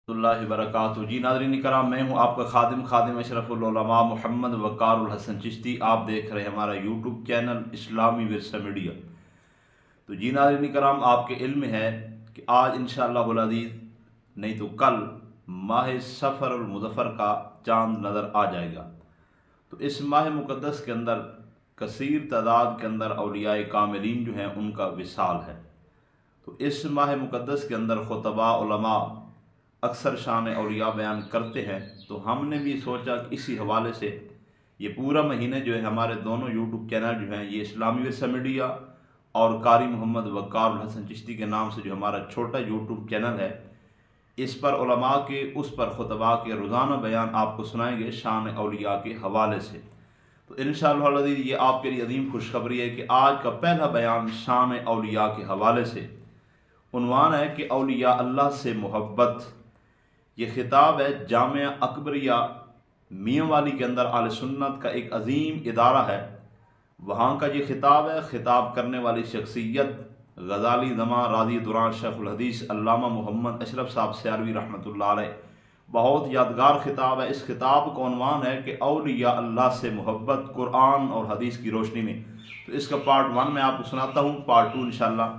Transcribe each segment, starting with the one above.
اللہ وبرکاتہ۔ جی ناظرین کرام، میں ہوں آپ کا خادم اشرف العلماء محمد وقار الحسن چشتی۔ آپ دیکھ رہے ہیں ہمارا یوٹیوب چینل اسلامی ورثہ میڈیا۔ تو جی ناظرین کرام، آپ کے علم ہے کہ آج انشاءاللہ العزیز نہیں تو کل ماہ سفر المظفر کا چاند نظر آ جائے گا۔ تو اس ماہ مقدس کے اندر کثیر تعداد کے اندر اولیاء کاملین جو ہیں ان کا وصال ہے۔ تو اس ماہ مقدس کے اندر خطباء علماء اکثر شان اولیاء بیان کرتے ہیں، تو ہم نے بھی سوچا کہ اسی حوالے سے یہ پورا مہینے جو ہے ہمارے دونوں یوٹیوب چینل جو ہیں، یہ اسلامی ورثہ میڈیا اور قاری محمد وقار الحسن چشتی کے نام سے جو ہمارا چھوٹا یوٹیوب چینل ہے، اس پر علماء کے اس پر خطباء کے روزانہ بیان آپ کو سنائیں گے شان اولیاء کے حوالے سے۔ تو انشاءاللہ العزیز یہ آپ کے لیے عظیم خوشخبری ہے کہ آج کا پہلا بیان شان اولیاء کے حوالے سے عنوان ہے کہ اولیاء اللہ سے محبت۔ یہ خطاب ہے جامعہ اکبریہ میاں والی کے اندر اہل سنت کا ایک عظیم ادارہ ہے، وہاں کا یہ خطاب ہے۔ خطاب کرنے والی شخصیت غزالی زماں راضی دوران شیخ الحدیث علامہ محمد اشرف صاحب سیالوی رحمۃ اللہ علیہ۔ بہت یادگار خطاب ہے۔ اس خطاب کا عنوان ہے کہ اولیاء اللہ سے محبت قرآن اور حدیث کی روشنی میں۔ تو اس کا پارٹ 1 میں آپ کو سناتا ہوں، پارٹ 2 انشاءاللہ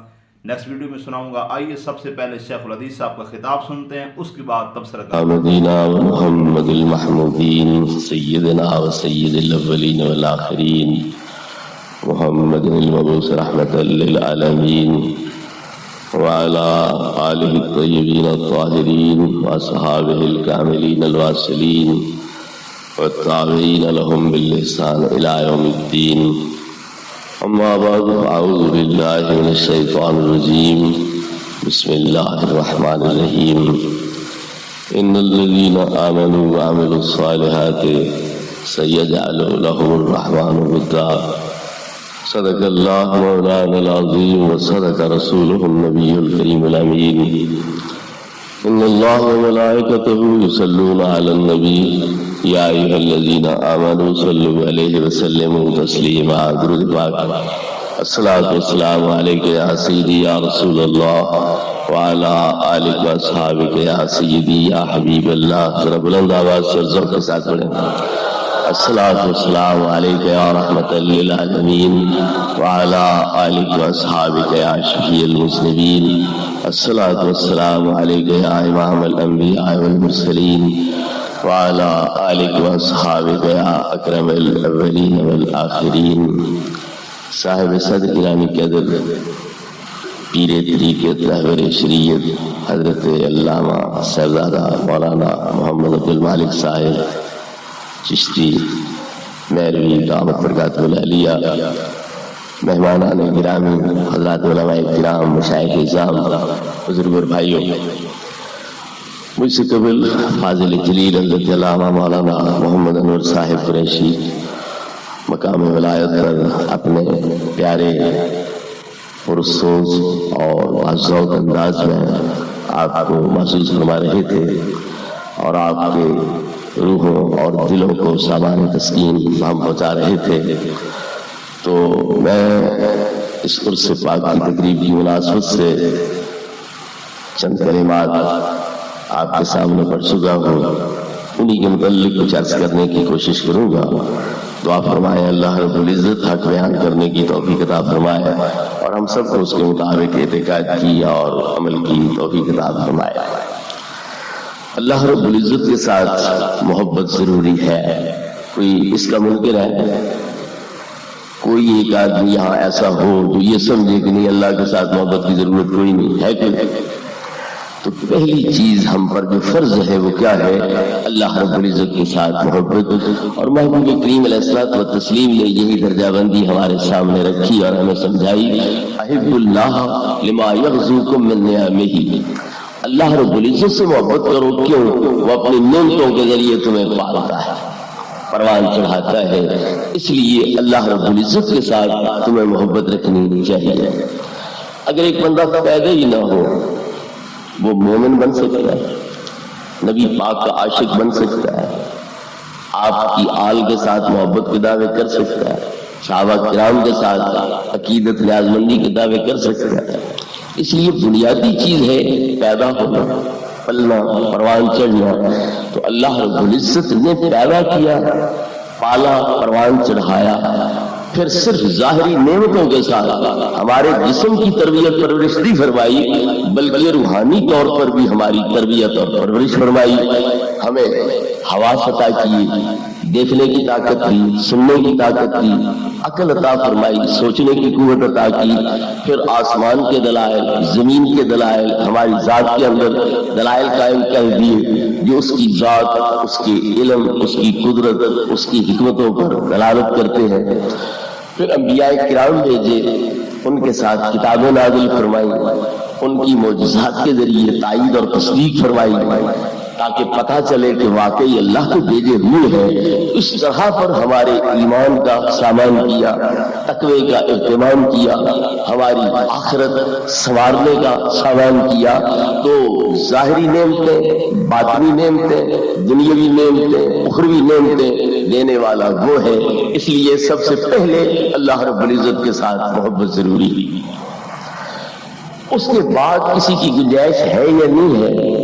نیکسٹ ویڈیو میں سناؤں گا۔ آئیے سب سے پہلے شیخ الحدیث صاحب کا خطاب سنتے ہیں، اس کے بعد تبصرہ کرتے ہیں۔ مدینہ محمد المحمودین سیدنا و سید الاولین والآخرین محمد المبعوث رحمة للعالمین وعلى آلہ الطیبین الطاہرین واصحابہ الکاملین الواصلین والتابعین لهم بالإحسان إلى يوم الدین۔ اما بعد، اعوذ باللہ من الشیطان الرجیم، بسم اللہ الرحمن الرحیم۔ ان الذین آمنوا وعملوا الصالحات سیجعل لهم الرحمن ودا۔ صدق اللہ مولانا العظیم وصدق رسولہ النبی الکریم الامین۔ ان اللہ وملائکتہ یصلون علی النبی یا ایھا الذین آمنوا صلوا علیہ وسلموا تسلیما۔ درود پاک۔ الصلاۃ والسلام علیک یا سیدی یا رسول اللہ وعلی آلک و اصحابک یا سیدی یا حبیب اللہ۔ ذرا بلند آواز سے ذوق کے ساتھ پڑھیں۔ الصلاۃ والسلام علیک یا رحمۃ للعالمین وعلی آلک و اصحابک یا شفیع المذنبین۔ الصلاۃ والسلام علیک یا امام الانبیاء والمرسلین وعلی آلک و اصحابک یا اکرم الاولین والآخرین۔ صاحب صدر گرامی قدر، پیر طریقت رہبر شریعت حضرت علامہ صاحبزادہ مولانا محمد عبد المالک صاحب چشتی میروی دعوت برکاتہ العالیہ، مہمانان گرامی، حضرات علماء کرام، مشائخ اعظام، بزرگ اور بھائیوں، مجھ سے قبل فاضل جلیل حضرت علامہ مولانا محمد انور صاحب قریشی مقام ولایت پر اپنے پیارے پرسوز اور ذوق انداز میں آپ کو محسوس فرما رہے تھے اور آپ کے روحوں اور دلوں کو سامان تسکین ہم پہنچا رہے تھے۔ تو میں اس عرس پاک کی تقریب کی مناسبت سے چند کلمات آپ کے سامنے پڑھ چکا ہوں، انہی کے متعلق کچھ عرض کرنے کی کوشش کروں گا۔ دعا فرمائے اللہ رب العزت حق بیان کرنے کی توفیق عطا فرمائے اور ہم سب کو اس کے مطابق اعتقاد کی اور عمل کی توفیق عطا فرمائے۔ اللہ رب العزت کے ساتھ محبت ضروری ہے، کوئی اس کا منکر ہے؟ کوئی ایک آدمی یہاں ایسا ہو جو یہ سمجھے کہ نہیں اللہ کے ساتھ محبت کی ضرورت کوئی نہیں ہے کہ؟ تو پہلی چیز ہم پر جو فرض ہے وہ کیا ہے؟ اللہ رب العزت کے ساتھ محبت، اور محبوب کریم علیہ الصلوۃ والتسلیم نے یہی درجہ بندی ہمارے سامنے رکھی اور ہمیں سمجھائی۔ احب اللہ لما یغزوکم من نعمہ، اللہ رب العزت سے محبت کرو، کیوں؟ وہ اپنی نعمتوں کے ذریعے تمہیں پالتا ہے، پروان چڑھاتا ہے، اس لیے اللہ رب العزت کے ساتھ تمہیں محبت رکھنی چاہیے۔ اگر ایک بندہ پیدا ہی نہ ہو، وہ مومن بن سکتا ہے، نبی پاک کا عاشق بن سکتا ہے، آپ کی آل کے ساتھ محبت کے دعوے کر سکتا ہے، صحابہ کرام کے ساتھ عقیدت نیازمندی کے دعوے کر سکتا ہے۔ اس لیے بنیادی چیز ہے پیدا ہونا، پلنا، پروان چڑھنا، تو اللہ رب العزت نے پیدا کیا، پالا، پروان چڑھایا، پھر صرف ظاہری نعمتوں کے ساتھ ہمارے جسم کی تربیت پرورش نہیں فرمائی، بلکہ روحانی طور پر بھی ہماری تربیت اور پرورش فرمائی۔ ہمیں حواس عطا کیے، دیکھنے کی طاقت دی، سننے کی طاقت دی، عقل عطا فرمائی، سوچنے کی قوت عطا کی، پھر آسمان کے دلائل، زمین کے دلائل، ہماری ذات کے اندر دلائل قائم کر دیے جو اس کی ذات، اس کے علم، اس کی قدرت، اس کی حکمتوں پر دلالت کرتے ہیں۔ پھر انبیاء کرام بھیجے، ان کے ساتھ کتابیں نازل فرمائی، ان کی معجزات کے ذریعے تائید اور تصدیق فرمائی، تاکہ پتہ چلے کہ واقعی اللہ کو بھیجے ہوئے ہیں۔ اس طرح پر ہمارے ایمان کا سامان کیا، تقوی کا اہتمام کیا، ہماری آخرت سنوارنے کا سامان کیا۔ تو ظاہری نعمتیں، باطنی نعمتیں، دنیاوی نعمتیں، اخروی نعمتیں دینے والا وہ ہے، اس لیے سب سے پہلے اللہ رب العزت کے ساتھ محبت ضروری ہے۔ اس کے بعد کسی کی گنجائش ہے یا نہیں ہے؟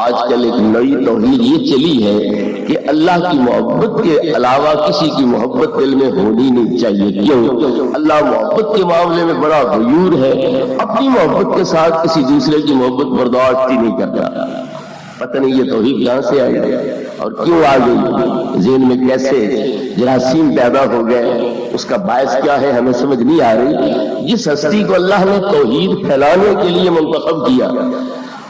آج کل ایک نئی توحید یہ چلی ہے کہ اللہ کی محبت کے علاوہ کسی کی محبت دل میں ہونی نہیں چاہیے۔ کیوں؟ اللہ محبت کے معاملے میں بڑا غیور ہے، اپنی محبت کے ساتھ کسی دوسرے کی محبت برداشت ہی نہیں کرتا۔ پتہ نہیں یہ توحید کہاں سے آئی اور کیوں آ گئی، ذہن میں کیسے جراثیم پیدا ہو گئے، اس کا باعث کیا ہے ہمیں سمجھ نہیں آ رہی۔ جس ہستی کو اللہ نے توحید پھیلانے کے لیے منتخب کیا،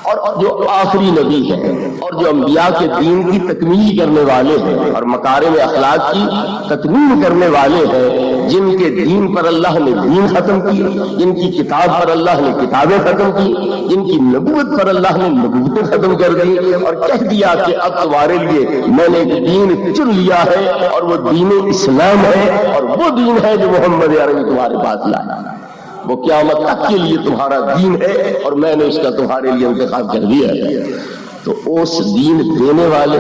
اور جو آخری نبی ہے، اور جو انبیاء کے دین کی تکمیل کرنے والے ہیں اور مکارم اخلاق کی تکمیل کرنے والے ہیں، جن کے دین پر اللہ نے دین ختم کی، جن کی کتاب پر اللہ نے کتابیں ختم کی، جن کی نبوت پر اللہ نے نبوتیں ختم کر دی، اور کہہ دیا کہ اب تمہارے لیے میں نے ایک دین چن لیا ہے، اور وہ دین اسلام ہے، اور وہ دین ہے جو محمد عربی تمہارے پاس لایا، وہ قیامت تک کے لیے تمہارا دین ہے، اور میں نے اس کا تمہارے لیے انتخاب کر دیا ہے۔ تو اس دین دینے والے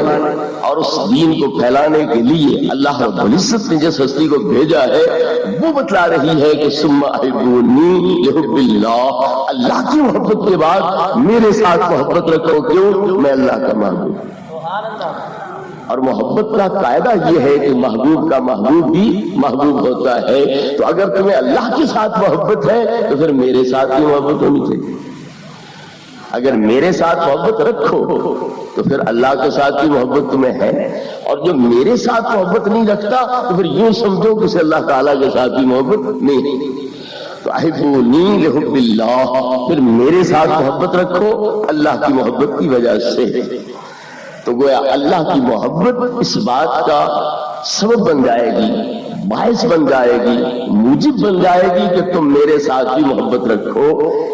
اور اس دین کو پھیلانے کے لیے اللہ رب العزت نے جس ہستی کو بھیجا ہے وہ بتلا رہی ہے کہ ثم احبونی لحب اللہ، اللہ کی محبت کے بعد میرے ساتھ محبت رکھو۔ کیوں؟ میں اللہ کا محبوب ہوں۔ اور محبت کا قاعدہ یہ ہے کہ محبوب کا محبوب بھی محبوب ہوتا ہے۔ تو اگر تمہیں اللہ کے ساتھ محبت ہے تو پھر میرے ساتھ بھی محبت ہونی چاہیے۔ اگر میرے ساتھ محبت رکھو تو پھر اللہ کے ساتھ بھی محبت تمہیں ہے، اور جو میرے ساتھ محبت نہیں رکھتا تو پھر یوں سمجھو کہ اسے اللہ تعالیٰ کے ساتھ بھی محبت نہیں۔ تو احبونی لحب اللہ، پھر میرے ساتھ محبت رکھو اللہ کی محبت کی وجہ سے۔ تو گویا اللہ کی محبت اس بات کا سبب بن جائے گی، باعث بن جائے گی، موجب بن جائے گی کہ تم میرے ساتھ بھی محبت رکھو،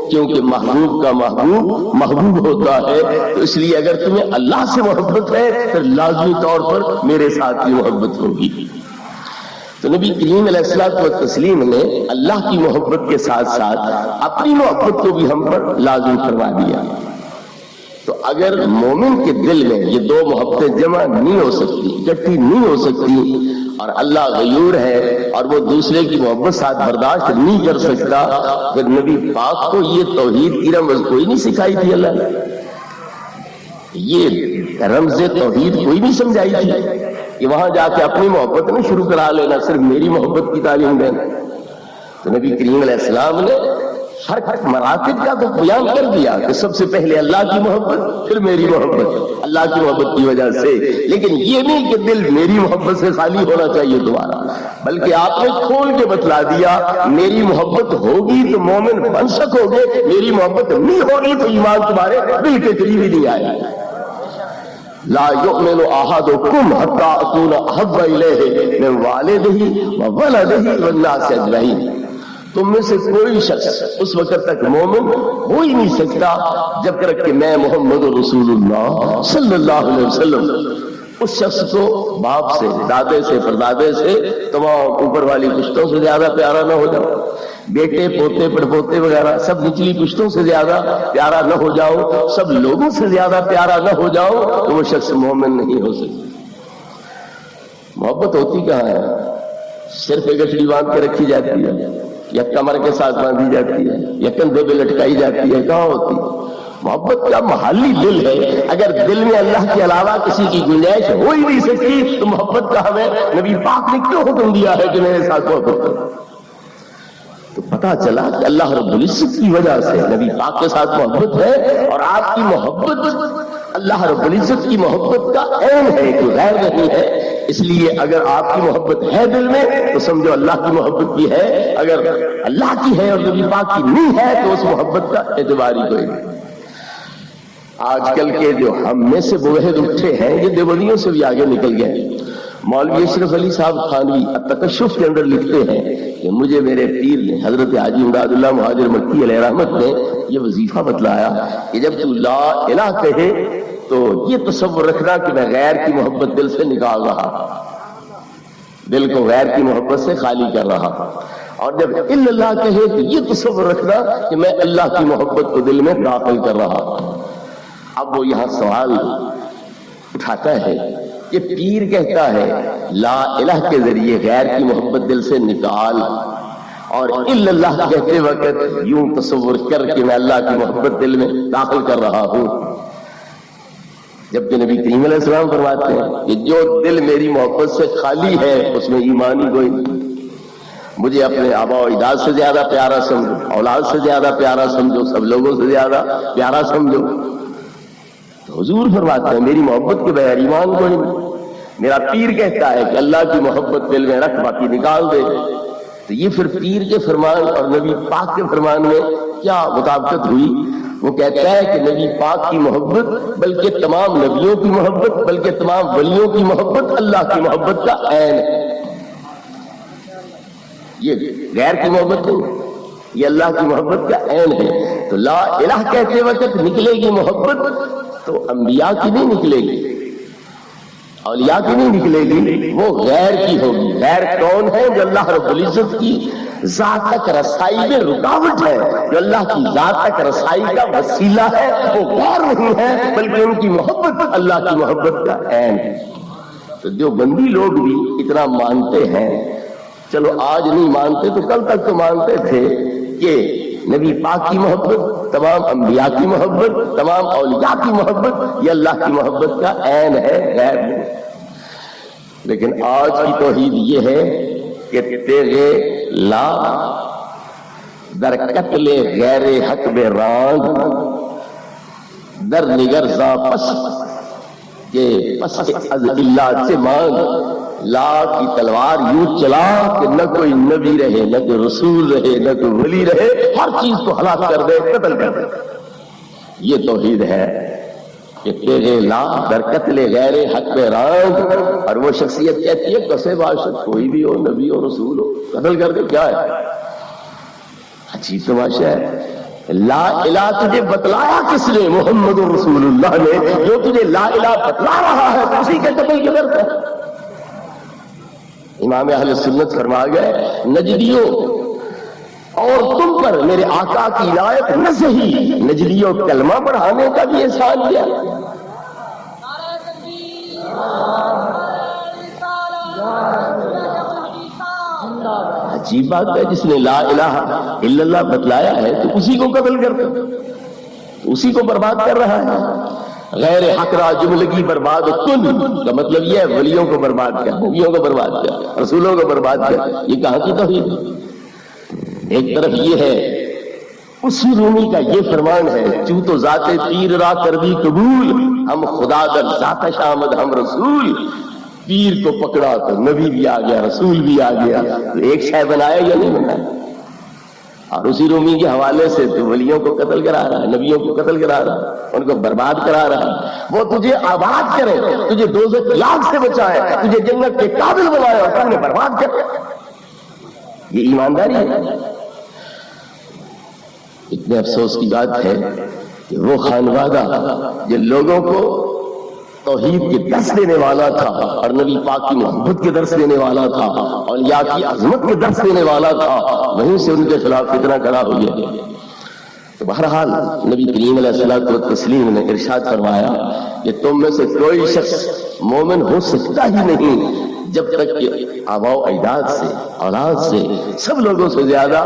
کیونکہ محبوب کا محبوب محبوب ہوتا ہے۔ تو اس لیے اگر تمہیں اللہ سے محبت ہے پھر لازمی طور پر میرے ساتھ بھی محبت ہوگی۔ تو نبی کریم علیہ الصلوۃ والتسلیم نے اللہ کی محبت کے ساتھ ساتھ اپنی محبت کو بھی ہم پر لازم کروا دیا۔ تو اگر مومن کے دل میں یہ دو محبتیں جمع نہیں ہو سکتی، اکٹھی نہیں ہو سکتی، اور اللہ غیور ہے اور وہ دوسرے کی محبت ساتھ برداشت نہیں کر سکتا، پھر نبی پاک کو یہ توحید کی رمز کوئی نہیں سکھائی تھی، اللہ نے یہ رمز توحید کوئی نہیں سمجھائی تھی کہ وہاں جا کے اپنی محبت میں شروع کرا لینا، صرف میری محبت کی تعلیم دینا۔ تو نبی کریم علیہ السلام نے ہر مراتب کا تو بیان کر دیا کہ سب سے پہلے اللہ کی محبت، پھر میری محبت، اللہ کی محبت کی وجہ سے۔ لیکن یہ نہیں کہ دل میری محبت سے خالی ہونا چاہیے تمہارا، بلکہ آپ نے کھول کے بتلا دیا میری محبت ہوگی تو مومن بن سکو گے، میری محبت نہیں ہوگی تو ایمان تمہارے دل کے قریب ہی نہیں آئے گا۔ لا یؤمن احدکم حتی اکون احب الیہ من والدہ وولدہ والناس اجمعین۔ تم میں سے کوئی شخص اس وقت تک مومن ہو ہی نہیں سکتا جب تک کہ میں محمد رسول اللہ صلی اللہ علیہ وسلم اس شخص کو باپ سے، دادے سے، پردادے سے، تمام اوپر والی پشتوں سے زیادہ پیارا نہ ہو جاؤ، بیٹے پوتے پڑپوتے وغیرہ سب نچلی پشتوں سے زیادہ پیارا نہ ہو جاؤ، سب لوگوں سے زیادہ پیارا نہ ہو جاؤ تو وہ شخص مومن نہیں ہو سکتا۔ محبت ہوتی کہاں ہے؟ صرف ایک گٹھڑی باندھ کے رکھی جاتی ہے، یا کمر کے ساتھ باندھی جاتی ہے، یا کندھے پہ لٹکائی جاتی ہے، کہاں ہوتی ہے؟ محبت کا محلی دل ہے. اگر دل میں اللہ کے علاوہ کسی کی گنجائش ہو ہی نہیں سکتی تو محبت کا ہمیں نبی پاک نے کیوں حکم دیا ہے کہ میرے ساتھ محبت کرو؟ تو پتا چلا کہ اللہ رب العزت کی وجہ سے نبی پاک کے ساتھ محبت ہے، اور آپ کی محبت اللہ رب العزت کی محبت کا عین ہے، کوئی غیر نہیں ہے. اس لیے اگر آپ کی محبت ہے دل میں تو سمجھو اللہ کی محبت بھی ہے، اگر اللہ کی ہے اور نبی پاک کی نہیں ہے تو اس محبت کا اعتبار ہی کوئی نہیں. آج کل کے جو ہم میں سے بوہد اٹھے ہیں یہ دیوبندیوں سے بھی آگے نکل گئے. مولوی اشرف علی صاحب خانوی التکشف کے اندر لکھتے ہیں کہ مجھے میرے پیر نے حضرت حاجی امداد اللہ مہاجر مکی علیہ رحمت نے یہ وظیفہ بتلایا کہ جب تو لا الہ کہے تو یہ تصور رکھنا کہ میں غیر کی محبت دل سے نکال رہا، دل کو غیر کی محبت سے خالی کر رہا، اور جب الا اللہ کہے تو یہ تصور رکھنا کہ میں اللہ کی محبت کو دل میں داخل کر رہا. اب وہ یہاں سوال اٹھاتا ہے کہ پیر کہتا ہے لا الہ کے ذریعے غیر کی محبت دل سے نکال، اور الا اللہ کہتے وقت یوں تصور کر کہ میں اللہ کی محبت دل میں داخل کر رہا ہوں. جبکہ نبی کریم علیہ السلام فرماتے ہیں کہ جو دل میری محبت سے خالی ہے اس میں ایمان ہی کوئی نہیں. مجھے اپنے آبا و اجداد سے زیادہ پیارا سمجھو، اولاد سے زیادہ پیارا سمجھو، سب لوگوں سے زیادہ پیارا سمجھو. تو حضور فرماتے ہیں میری محبت کے بغیر ایمان کوئی نہیں. میرا پیر کہتا ہے کہ اللہ کی محبت دل میں رکھ باقی نکال دے. تو یہ پھر پیر کے فرمان اور نبی پاک کے فرمان میں کیا مطابقت ہوئی؟ وہ کہتا ہے کہ نبی پاک کی محبت بلکہ تمام نبیوں کی محبت بلکہ تمام ولیوں کی محبت اللہ کی محبت کا عین ہے. یہ غیر کی محبت نہیں، یہ اللہ کی محبت کا عین ہے. تو لا الہ کہتے وقت نکلے گی محبت تو انبیاء کی نہیں نکلے گی، اولیاء کی نہیں نکلے گی، وہ غیر کی ہوگی. غیر کون ہے؟ جو اللہ رب العزت کی ذات تک رسائی میں رکاوٹ ہے، جو اللہ کی ذات تک رسائی کا وسیلہ ہے، وہ غیر نہیں ہے بلکہ ان کی محبت اللہ کی محبت کا عین ہے. تو جو بندی لوگ بھی اتنا مانتے ہیں، چلو آج نہیں مانتے تو کل تک تو مانتے تھے کہ نبی پاک کی محبت، تمام انبیاء کی محبت، تمام اولیاء کی محبت یہ اللہ کی محبت کا عین ہے، غیر نہیں. لیکن آج کی توحید یہ ہے کہ تیرے لا در قتل غیر حق بے رانگ در نگر زا پس کہ پس از اللہ سے مانگ. لا کی تلوار یوں چلا کہ نہ کوئی نبی رہے، نہ کوئی رسول رہے، نہ کوئی ولی رہے، ہر چیز کو ہلاک کر دے، قتل کر دے. یہ توحید ہے کہ تیرے لا در قتل غیر حق بے رانگ. اور وہ شخصیت کہتی ہے کسے باشد کوئی بھی ہو، نبی ہو، رسول ہو، قتل کر دے. کیا ہے؟ عجیب تماشا ہے. لا الہ تجھے بتلایا کس نے؟ محمد رسول اللہ نے. جو تجھے لا الہ بتلا رہا ہے اسی کے قتل کیوں کرتا ہے؟ امام اہل سنت فرما گئے نجدیوں اور تم پر میرے آقا کی عنایت نہ سہی، نجدیوں کلمہ پڑھانے کا بھی احسان کیا. عجیب بات ہے، جس نے لا الہ الا اللہ بتلایا ہے تو اسی کو قتل کرتا، اسی کو برباد کر رہا ہے. غیر حق را جملگی برباد کن کا مطلب یہ ہے ولیوں کو برباد کر، نبیوں کو برباد کر، رسولوں کو برباد کر. یہ کہاں کی توحید؟ ایک طرف یہ ہے اسی رومی کا یہ فرمان ہے چوں تو ذات پیر را کر دی قبول، ہم خدا در ذات شامد ہم رسول. پیر کو پکڑا تو نبی بھی آ گیا، رسول بھی آ گیا. تو ایک شے بنایا یا نہیں بنایا؟ اور اسی رومی کے حوالے سے تو ولیوں کو قتل کرا رہا ہے، نبیوں کو قتل کرا رہا ہے، ان کو برباد کرا رہا ہے. وہ تجھے آباد کرے، تجھے دوزخ کی آگ سے بچائے، تجھے جنت کے قابل بنائے اور تم نے برباد کرے. یہ ایمانداری ہے. اتنے افسوس کی بات ہے کہ وہ خانوادہ جو لوگوں کو توحید کے درس دینے والا تھا اور نبی پاک کی محبت کے درس دینے والا تھا، اولیاء کی عظمت کے درس دینے والا تھا، وہیں سے ان کے خلاف فتنہ کھڑا ہو گیا. تو بہرحال نبی کریم علیہ الصلوۃ والتسلیم نے ارشاد فرمایا کہ تم میں سے کوئی شخص مومن ہو سکتا ہی نہیں جب تک کہ آبا و اجداد سے، اولاد سے، سب لوگوں سے زیادہ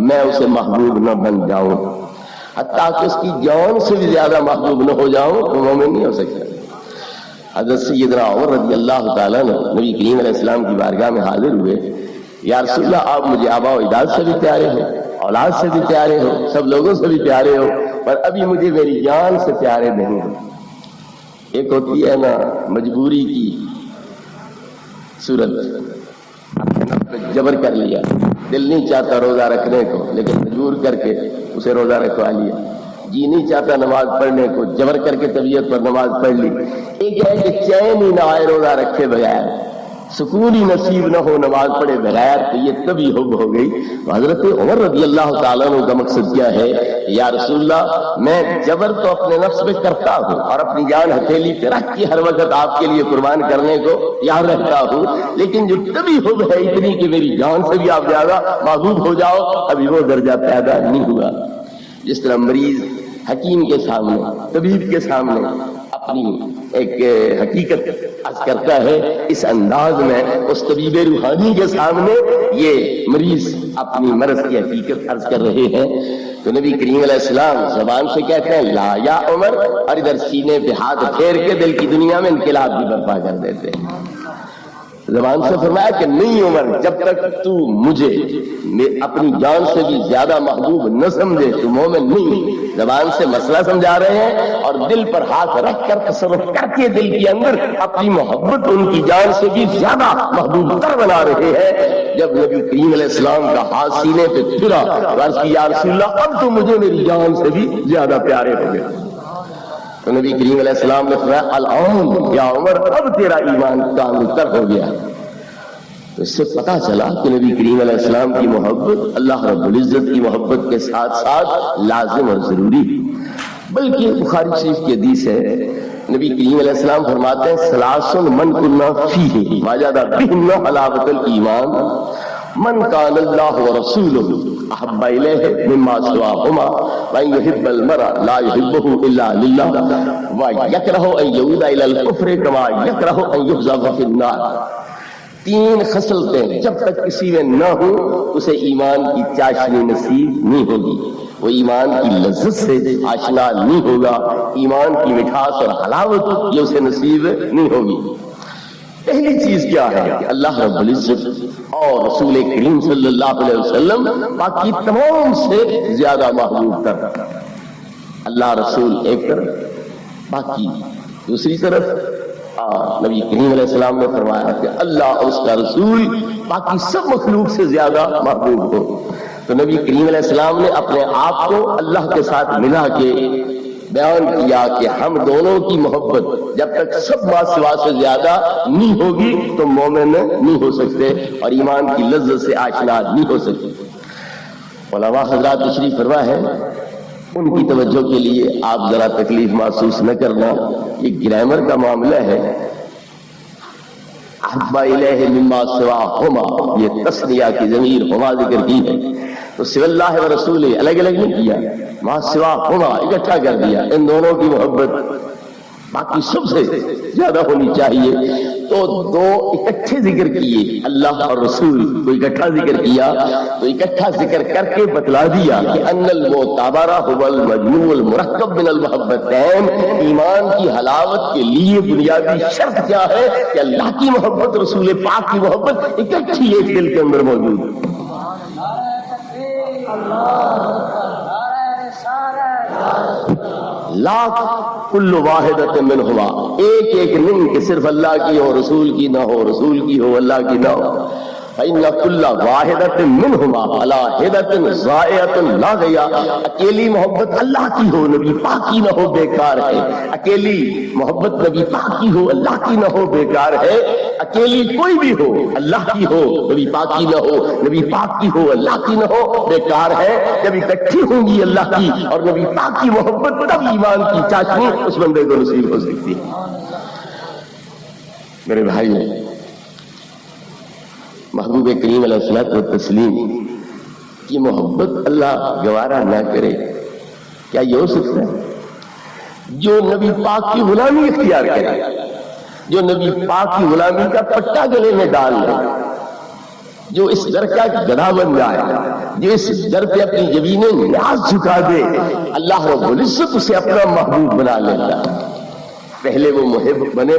میں اسے محبوب نہ بن جاؤں. حتیٰ کہ اس کی جان سے بھی زیادہ محبوب نہ ہو جاؤں تو مومن نہیں ہو سکتا۔ حضرت سیدنا عمر رضی اللہ تعالیٰ نے نبی کریم علیہ السلام کی بارگاہ میں حاضر ہوئے، یا رسول اللہ آپ مجھے آبا و اجداد سے بھی پیارے ہو، اولاد سے بھی پیارے ہو، سب لوگوں سے بھی پیارے ہو، پر ابھی مجھے میری جان سے پیارے نہیں ہو۔ ایک ہوتی ہے نا مجبوری کی صورت، جبر کر لیا، دل نہیں چاہتا روزہ رکھنے کو لیکن مجبور کر کے اسے روزہ رکھوا لیا، جی نہیں چاہتا نماز پڑھنے کو، جبر کر کے طبیعت پر نماز پڑھ لی۔ ایک ہے کہ چین ہی نہ آئے روزہ رکھے بغیر، سکون ہی نصیب نہ ہو نماز پڑھے بغیر، تو یہ تبھی حب ہو گئی۔ حضرت عمر رضی اللہ تعالیٰ عنہ کا مقصد کیا ہے؟ یا رسول اللہ میں جبر تو اپنے نفس میں کرتا ہوں اور اپنی جان ہتھیلی پہ رکھ کے ہر وقت آپ کے لیے قربان کرنے کو تیار رہتا ہوں، لیکن جو تبھی حب ہے اتنی کہ میری جان سے بھی آپ زیادہ محبوب ہو جاؤ، ابھی وہ درجہ پیدا نہیں ہوا۔ جس طرح مریض حکیم کے سامنے، طبیب کے سامنے اپنی ایک حقیقت عرض کرتا ہے، اس انداز میں اس طبیب روحانی کے سامنے یہ مریض اپنی مرض کی حقیقت عرض کر رہے ہیں۔ تو نبی کریم علیہ السلام زبان سے کہتے ہیں لا یا عمر، اور ادھر سینے پہ ہاتھ پھیر کے دل کی دنیا میں انقلاب بھی برپا کر دیتے ہیں۔ زبان سے فرمایا کہ نہیں عمر، جب تک تو مجھے اپنی جان سے بھی زیادہ محبوب نہ سمجھے تو مومن نہیں۔ زبان سے مسئلہ سمجھا رہے ہیں اور دل پر ہاتھ رکھ کر تصرف کر کے دل کے اندر اپنی محبت ان کی جان سے بھی زیادہ محبوب تر بنا رہے ہیں۔ جب نبی کریم علیہ السلام کا ہاتھ سینے پہ پھرا، عرض کی یا رسول اللہ اب تو مجھے میری جان سے بھی زیادہ پیارے ہو گئے۔ تو نبی کریم علیہ السلام نے فرمایا الآن یا عمر، اب تیرا ایمان کامل تر ہو گیا۔ تو اس سے پتہ چلا کہ نبی کریم علیہ السلام کی محبت اللہ رب العزت کی محبت کے ساتھ ساتھ لازم اور ضروری، بلکہ بخاری شریف کی حدیث ہے، نبی کریم علیہ السلام فرماتے ہیں ثلاث من کنا فیہ وجد بہن حلاوۃ الایمان، من کان اللہ ورسولہ احب الیہ مما سواہما وان یحب المرء لا یحبہ الا للہ ویکرہ ان یعود الی الکفر کما یکرہ ان یقذف فی النار۔ تین خصلتیں جب تک کسی میں نہ ہو اسے ایمان کی چاشنی نصیب نہیں ہوگی، وہ ایمان کی لذت سے آشنا نہیں ہوگا، ایمان کی مٹھاس اور حلاوت یہ اسے نصیب نہیں ہوگی۔ پہلی چیز کیا ہے کہ اللہ رب العزت اور رسول کریم صلی اللہ علیہ وسلم باقی تمام سے زیادہ محبوب تر، اللہ رسول ایک طرف، باقی دوسری طرف نبی کریم علیہ السلام نے فرمایا کہ اللہ اور اس کا رسول باقی سب مخلوق سے زیادہ محبوب ہو۔ تو نبی کریم علیہ السلام نے اپنے آپ کو اللہ کے ساتھ ملا کے بیان کیا کہ ہم دونوں کی محبت جب تک سب ما سوا سے زیادہ نہیں ہوگی تو مومن نہیں ہو سکتے اور ایمان کی لذت سے آشنا نہیں ہو سکتے۔ علماء حضرات تشریف فرما ہے، ان کی توجہ کے لیے آپ ذرا تکلیف محسوس نہ کرنا، یہ گرامر کا معاملہ ہے۔ احب الیہ مما سواہما، یہ تسنیہ کی ضمیر ہما ذکر کی ہے، تو سوی اللہ و رسول الگ الگ نہیں کیا، ما سواہما اکٹھا کر دیا۔ ان دونوں کی محبت باقی سب سے زیادہ ہونی چاہیے، تو دو اکٹھے ذکر کیے، اللہ اور رسول کو اکٹھا ذکر کیا، تو اکٹھا ذکر کر کے بتلا دیا کہ ان المعتبر هو المجموع المرکب من المحبتین، ایمان کی حلاوت کے لیے بنیادی شرط کیا ہے کہ اللہ کی محبت، رسول پاک کی محبت اکٹھی ایک دل کے اندر موجود ہے۔ لاکھ کل واحدۃ منہما، ایک ایک نہیں کہ صرف اللہ کی ہو رسول کی نہ ہو، رسول کی ہو اللہ کی نہ ہو۔ فإن كل واحدۃ منہما علی حدۃ ضائعۃ لا غیا، اکیلی محبت اللہ کی ہو نبی پاک کی نہ ہو بیکار ہے، اکیلی محبت نبی پاک کی ہو اللہ کی نہ ہو بیکار ہے، اکیلی کوئی بھی ہو اللہ کی ہو نبی پاک کی نہ ہو، نبی پاک کی ہو اللہ کی نہ ہو بیکار ہے۔ جب اکٹھی ہوں گی اللہ کی اور نبی پاک کی محبت تب ایمان کی چاشنی اس بندے کو نصیب ہو سکتی ہے۔ میرے بھائی، محبوب کریم علیہ الصلوۃ والتسلیم کی محبت اللہ گوارا نہ کرے، کیا یہ ہو سکتا ہے؟ جو نبی پاک کی غلامی اختیار کرے، جو نبی پاک کی غلامی کا پٹا گلے میں ڈال لے، جو اس در کا گدھا بن جائے، جو اس در پہ اپنی جبینیں نیاز جھکا دے، اللہ رب العزت اسے اپنا محبوب بنا لیتا ہے۔ پہلے وہ محب بنے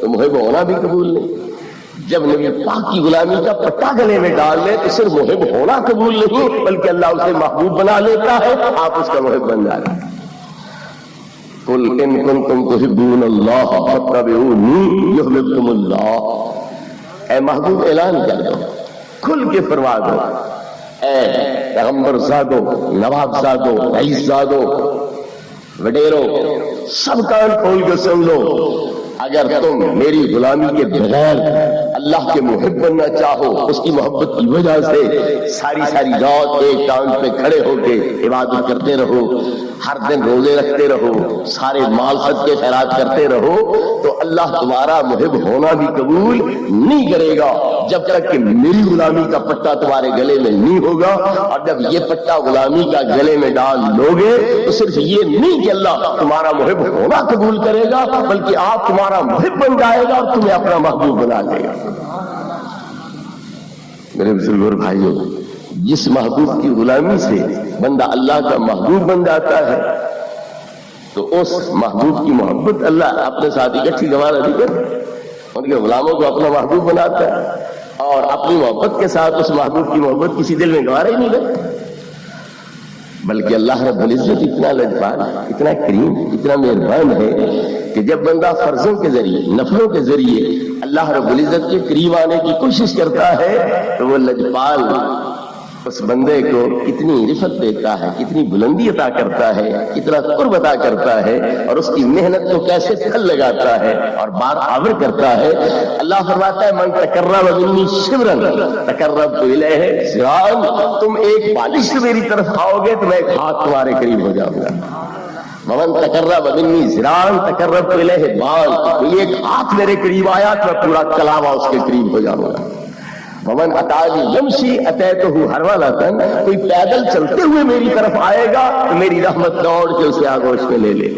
تو محب ہونا بھی قبول نہیں، جب نبی پاک کی غلامی کا پٹا گلے میں ڈال لے تو صرف محب ہونا قبول نہیں بلکہ اللہ اسے محبوب بنا لیتا ہے، آپ اس کا محب بن جاتے ہیں۔ قل ان کنتم تحبون اللہ فاتبعونی یحببکم اللہ، اے محبوب اعلان کر دو، کھل کے فرما دو، اے پیغمبر زادو، نواب زادو، رئیس زادو، وڈیرو، سب کان کھول کے سن لو، اگر تم میری غلامی کے بغیر اللہ کے محب بننا چاہو، اس کی محبت کی وجہ سے ساری رات ایک ٹانگ پہ کھڑے ہو کے عبادت کرتے رہو، ہر دن روزے رکھتے رہو، سارے مال صدقے خیرات کرتے رہو، تو اللہ تمہارا محب ہونا بھی قبول نہیں کرے گا جب تک کہ میری غلامی کا پٹا تمہارے گلے میں نہیں ہوگا۔ اور جب یہ پٹا غلامی کا گلے میں ڈال لو گے تو صرف یہ نہیں کہ اللہ تمہارا محب ہونا قبول کرے گا بلکہ آپ تمہارا محب بن جائے گا اور تمہیں اپنا محبوب بنا لے گا۔ میرے بزرگ اور بھائیوں، جس محبوب کی غلامی سے بندہ اللہ کا محبوب بن جاتا ہے تو اس محبوب کی محبت اللہ اپنے ساتھ اکٹھی گوارا نہیں کرتا، ان کے غلاموں کو اپنا محبوب بناتا ہے اور اپنی محبت کے ساتھ اس محبوب کی محبت کسی دل میں گوارا ہی نہیں کرتا، بلکہ اللہ رب العزت اتنا لجپال، اتنا کریم، اتنا مہربان ہے کہ جب بندہ فرضوں کے ذریعے، نفلوں کے ذریعے اللہ رب العزت کے قریب آنے کی کوشش کرتا ہے تو وہ لجپال اس بندے کو کتنی رفت دیتا ہے، کتنی بلندی عطا کرتا ہے، کتنا قرب عطا کرتا ہے اور اس کی محنت کو کیسے پھل لگاتا ہے اور بار آور کرتا ہے۔ اللہ فرماتا ہے من تقرب منی شبرا تقربت الیہ ذراعا، تم ایک بالش سے میری طرف آؤ گے تو میں ایک ہاتھ تمہارے قریب ہو جاؤں گا۔ ومن تقرب منی ذراعا تقربت الیہ باعا، کوئی ایک ہاتھ میرے قریب آیا تو میں پورا کلاوہ اس کے قریب ہو جاؤں گا۔ ومن اتانی یمشی اتیتہ ہرولۃ، کوئی پیدل چلتے ہوئے میری طرف آئے گا تو میری رحمت دوڑ کے اسے آغوش میں لے لے۔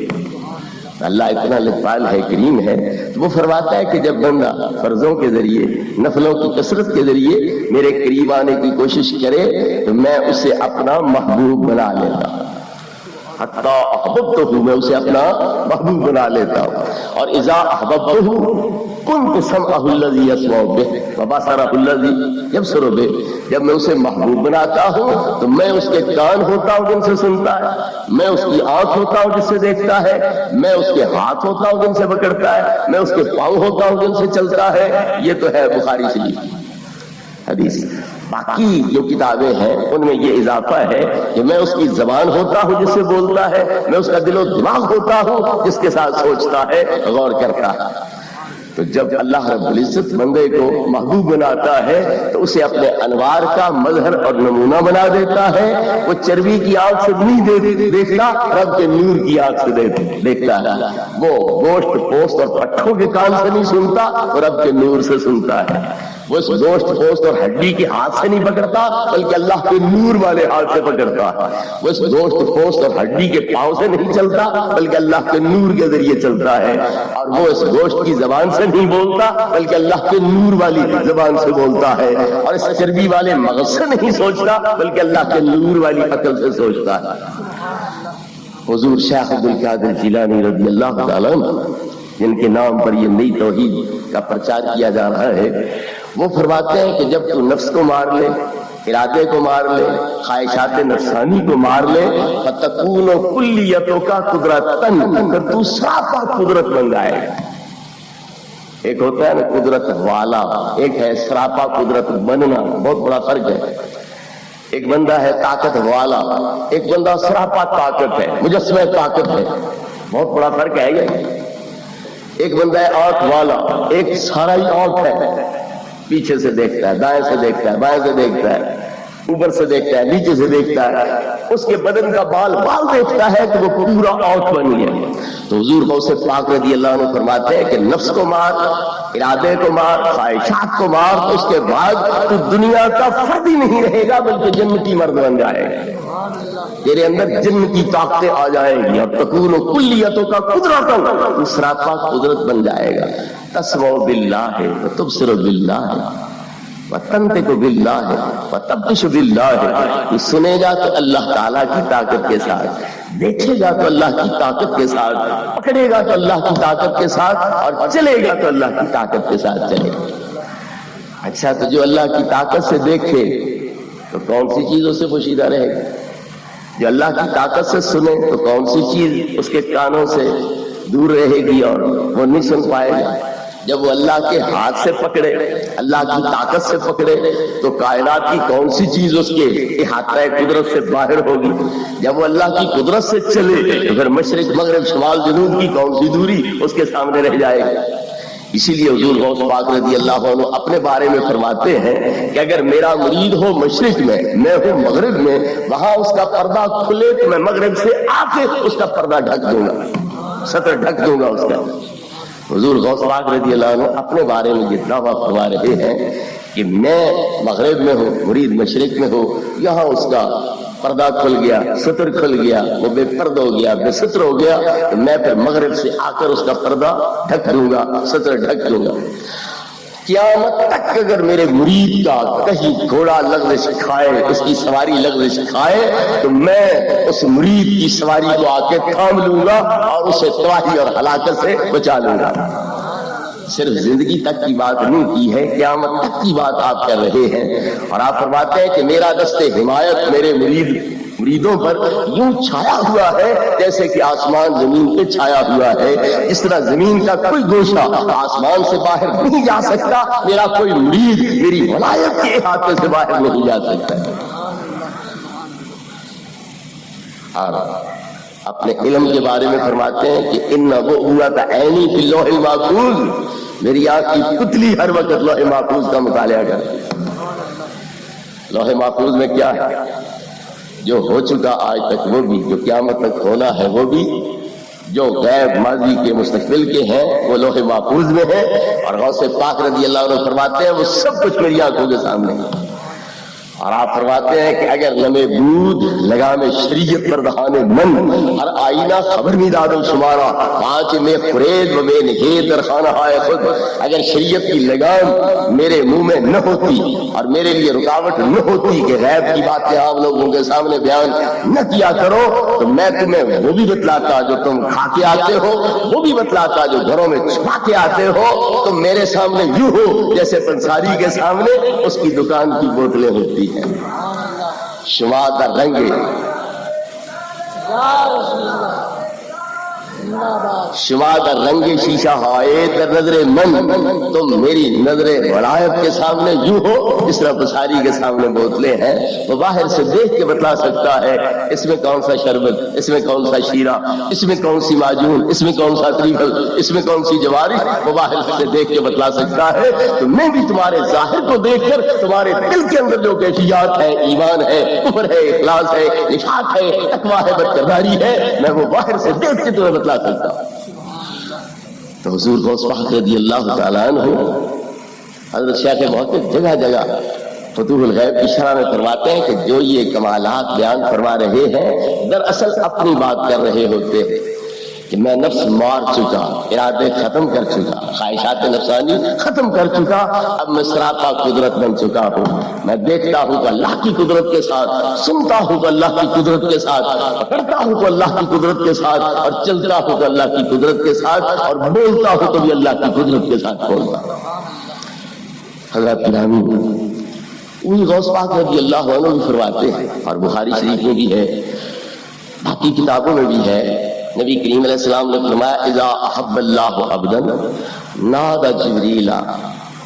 اللہ اتنا لطفال ہے، کریم ہے، تو وہ فرماتا ہے کہ جب بندہ فرضوں کے ذریعے، نفلوں کی کثرت کے ذریعے میرے قریب آنے کی کوشش کرے تو میں اسے اپنا محبوب بنا لیتا ہوں، حتی احببتہ، میں اسے اپنا محبوب بنا لیتا ہوں۔ اور اذا احببتہ کنت سمعہ الذی یسمع بہ وبصرہ الذی یبصر بہ، جب میں اسے محبوب بناتا ہوں تو میں اس کے کان ہوتا ہوں جن سے سنتا ہے، میں اس کی آنکھ ہوتا ہوں جس سے دیکھتا ہے، میں اس کے ہاتھ ہوتا ہوں جن سے پکڑتا ہے، میں اس کے پاؤں ہوتا ہوں جن سے چلتا ہے۔ یہ تو ہے بخاری شریف حدیث۔ باقی جو کتابیں ہیں ان میں یہ اضافہ ہے کہ میں اس کی زبان ہوتا ہوں جس سے بولتا ہے، میں اس کا دل و دماغ ہوتا ہوں جس کے ساتھ سوچتا ہے، غور کرتا ہے۔ تو جب اللہ رب العزت بندے کو محبوب بناتا ہے تو اسے اپنے انوار کا مظہر اور نمونہ بنا دیتا ہے۔ وہ چربی کی آنکھ سے نہیں دیکھتا، رب کے نور کی آنکھ سے دیکھتا ہے۔ وہ گوشت پوست اور پٹھوں کے کان سے نہیں سنتا، وہ رب کے نور سے سنتا ہے۔ وہ اس گوشت پوست اور ہڈی کے ہاتھ سے نہیں پکڑتا بلکہ اللہ کے نور والے ہاتھ سے پکڑتا ہے۔ وہ اس گوشت پوست اور ہڈی کے پاؤں سے نہیں چلتا بلکہ اللہ کے نور کے ذریعے چلتا ہے۔ اور وہ اس گوشت کی زبان سے نہیں بولتا بلکہ اللہ کے نور والی زبان سے بولتا ہے۔ اور اس چربی والے مغز سے نہیں سوچتا بلکہ اللہ کے نور والی عقل سے سوچتا ہے۔ حضور شیخ عبد القادر جیلانی رضی اللہ تعالیٰ عنہ، جن کے نام پر یہ نئی توحید کا پرچار کیا جا رہا ہے، وہ فرماتے ہیں کہ جب تو نفس کو مار لے، ارادے کو مار لے، خواہشات نفسانی کو مار لے، فتکون کلیتوں کا قدرتن، پھر تو سراپا قدرت بن جائے گا۔ ایک ہوتا ہے نا قدرت والا، ایک ہے سراپا قدرت بننا، بہت بڑا فرق ہے۔ ایک بندہ ہے طاقت والا، ایک بندہ سراپا طاقت ہے، مجسمہ طاقت ہے، بہت بڑا فرق ہے یہ۔ ایک بندہ ہے آنکھ والا، ایک سارا ہی آنکھ ہے، پیچھے سے دیکھتا ہے، دائیں سے دیکھتا ہے، بائیں سے دیکھتا ہے، اوپر سے دیکھتا ہے، نیچے سے دیکھتا ہے، اس کے بدن کا بال دیکھتا ہے کہ وہ پورا آنکھ بنی ہے۔ تو حضور غوث پاک رضی اللہ عنہ فرماتے ہیں کہ نفس کو مار، ارادے کو مار، خواہشات کو مار، تو اس کے بعد تو دنیا کا فرد ہی نہیں رہے گا بلکہ جنتی مرد بن جائے گا۔ تیرے اندر جن کی طاقتیں آ جائیں گی اور تکون کلیتوں کا قدرت، سراپا قدرت بن جائے گا۔ تسمع باللہ و تبصر باللہ، وَتَنْتِقُ بِاللَّهِ وَتَبْطِشُ بِاللَّهِ، یہ سنے گا تو اللہ تعالیٰ کی طاقت کے ساتھ، دیکھے گا تو اللہ کی طاقت کے ساتھ، پکڑے گا تو اللہ کی طاقت کے ساتھ، اور چلے گا تو اللہ کی طاقت کے ساتھ چلے گا۔ اچھا، تو جو اللہ کی طاقت سے دیکھے تو کون سی چیز اسے پوشیدہ رہے گی؟ جو اللہ کی طاقت سے سنے تو کون سی چیز اس کے کانوں سے دور رہے گی اور وہ نہیں سن پائے گا؟ جب وہ اللہ کے ہاتھ سے پکڑے، اللہ کی طاقت سے پکڑے، تو کائنات کی کون سی چیز اس کے احاطہ قدرت سے باہر ہوگی؟ جب وہ اللہ کی قدرت سے چلے تو پھر مشرق مغرب شمال جنوب کی کون سی دوری اس کے سامنے رہ جائے گی؟ اسی لیے حضور غوث پاک رضی اللہ عنہ اپنے بارے میں فرماتے ہیں کہ اگر میرا مرید ہو مشرق میں، میں ہوں مغرب میں، وہاں اس کا پردہ کھلے تو میں مغرب سے آ کے اس کا پردہ ڈھک دوں گا، سطر ڈھک دوں گا اس کا۔ حضور غوث پاک رضی اللہ عنہ اپنے بارے میں یہ دعویٰ فرما رہے ہیں کہ میں مغرب میں ہوں، مرید مشرق میں ہو، یہاں اس کا پردہ کھل گیا، ستر کھل گیا، وہ بے پرد ہو گیا، بے ستر ہو گیا، تو میں پھر مغرب سے آ کر اس کا پردہ ڈھک دوں گا، ستر ڈھک دوں گا۔ قیامت تک اگر میرے مرید کا کہیں گھوڑا لغزش کھائے، اس کی سواری لغزش کھائے، تو میں اس مرید کی سواری کو آ کے تھام لوں گا اور اسے تباہی اور ہلاکت سے بچا لوں گا۔ صرف زندگی تک کی بات نہیں کی ہے، قیامت تک کی بات آپ کر رہے ہیں، اور آپ فرماتے ہیں کہ میرا دست حمایت میرے مریدوں پر یوں چھایا ہوا ہے جیسے کہ آسمان زمین پہ چھایا ہوا ہے۔ اس طرح زمین کا کوئی گوشہ آسمان سے باہر نہیں جا سکتا، میرا کوئی مرید میری ولایت کے احاطے سے باہر نہیں جا سکتا۔ اور اپنے علم کے بارے میں فرماتے ہیں کہ ان نبوت عینی فی اللوح المحفوظ، میری آنکھ کی پتلی ہر وقت لوح محفوظ کا مطالعہ کرتی۔ لوح محفوظ میں کیا ہے؟ جو ہو چکا آج تک وہ بھی، جو قیامت تک ہونا ہے وہ بھی، جو غیب ماضی کے مستقبل کے ہیں وہ لوح محفوظ میں ہے، اور غوث پاک رضی اللہ عنہ فرماتے ہیں وہ سب کچھ میری آنکھوں کے سامنے ہے۔ اور آپ فرماتے ہیں کہ اگر لمے بود لگام شریعت پر دہانے من، ہر آئینہ خبر می داد و شمارا، پانچ میں فرید و بے نہے در خانہ ہائے خود، اگر شریعت کی لگام میرے منہ میں نہ ہوتی اور میرے لیے رکاوٹ نہ ہوتی کہ غیب کی باتیں آپ لوگوں کے سامنے بیان نہ کیا کرو، تو میں تمہیں وہ بھی بتلاتا جو تم کھا کے آتے ہو، وہ بھی بتلاتا جو گھروں میں چھپا کے آتے ہو، تو میرے سامنے یوں ہو جیسے پنساری کے سامنے اس کی دکان کی بوتلیں ہوتی ہیں۔ شما در رنگ شما در رنگ شیشہ ہائے در نظر من، تم میری نظر ولایت کے سامنے یوں ہو جس طرح پساری کے سامنے بوتلیں ہیں، وہ باہر سے دیکھ کے بتلا سکتا ہے اس میں کون سا شربت، اس میں کون سا شیرہ، اس میں کون سی معجون، اس میں کون سا تریفل، اس میں کون سی جواری، وہ باہر سے دیکھ کے بتلا سکتا ہے۔ تو میں بھی تمہارے ظاہر کو دیکھ کر تمہارے دل کے اندر جو کیفیات ہے، ایمان ہے، کفر ہے، اخلاص ہے، نفاق ہے، تقویٰ ہے، بدکرداری ہے، میں وہ باہر سے دیکھ کے تمہیں بتلا سکتا ہوں۔ تو حضور غوث پاک رضی اللہ تعالیٰ عنہ حضرت شیخ محقق جگہ جگہ فتوح الغیب کی شرح میں فرماتے ہیں کہ جو یہ کمالات بیان فرما رہے ہیں دراصل اپنی بات کر رہے ہوتے ہیں کہ میں نفس مار چکا، ارادے ختم کر چکا، خواہشات نفسانی ختم کر چکا، اب میں سراپا قدرت بن چکا ہوں۔ میں دیکھتا ہوں کہ اللہ کی قدرت کے ساتھ، سنتا ہوں کہ اللہ کی قدرت کے ساتھ، پکڑتا ہوں کہ اللہ کی قدرت کے ساتھ، اور چلتا ہوں کہ اللہ کی قدرت کے ساتھ، اور بولتا ہوں تو بھی اللہ کی قدرت کے ساتھ بولتا ہوں۔ حضرت گرامی وہی غوث پاک رضی اللہ عنہ بھی فرماتے ہیں، اور بخاری شریف میں بھی ہے، باقی کتابوں میں بھی ہے، نبی کریم علیہ السلام نے فرمایا اذا احب اللہ عبدا نادى جبریل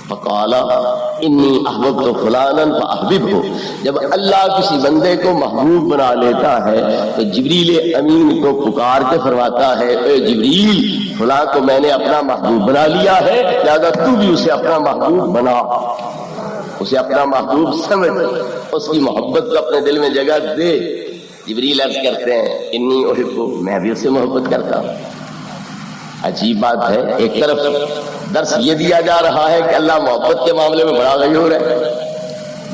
فقال انی احببت فلانا فاحببه، جب اللہ کسی بندے کو محبوب بنا لیتا ہے تو جبریل امین کو پکار کے فرماتا ہے اے جبریل فلاں کو میں نے اپنا محبوب بنا لیا ہے، لہذا تو بھی اسے اپنا محبوب بنا، اسے اپنا محبوب سمجھ، اس کی محبت کو اپنے دل میں جگہ دے۔ جبریل عرض کرتے ہیں انی احبہ، میں بھی اسے محبت کرتا ہوں۔ عجیب بات ہے، ایک طرف درس یہ دیا جا رہا ہے کہ اللہ محبت کے معاملے میں بڑا غیور ہے،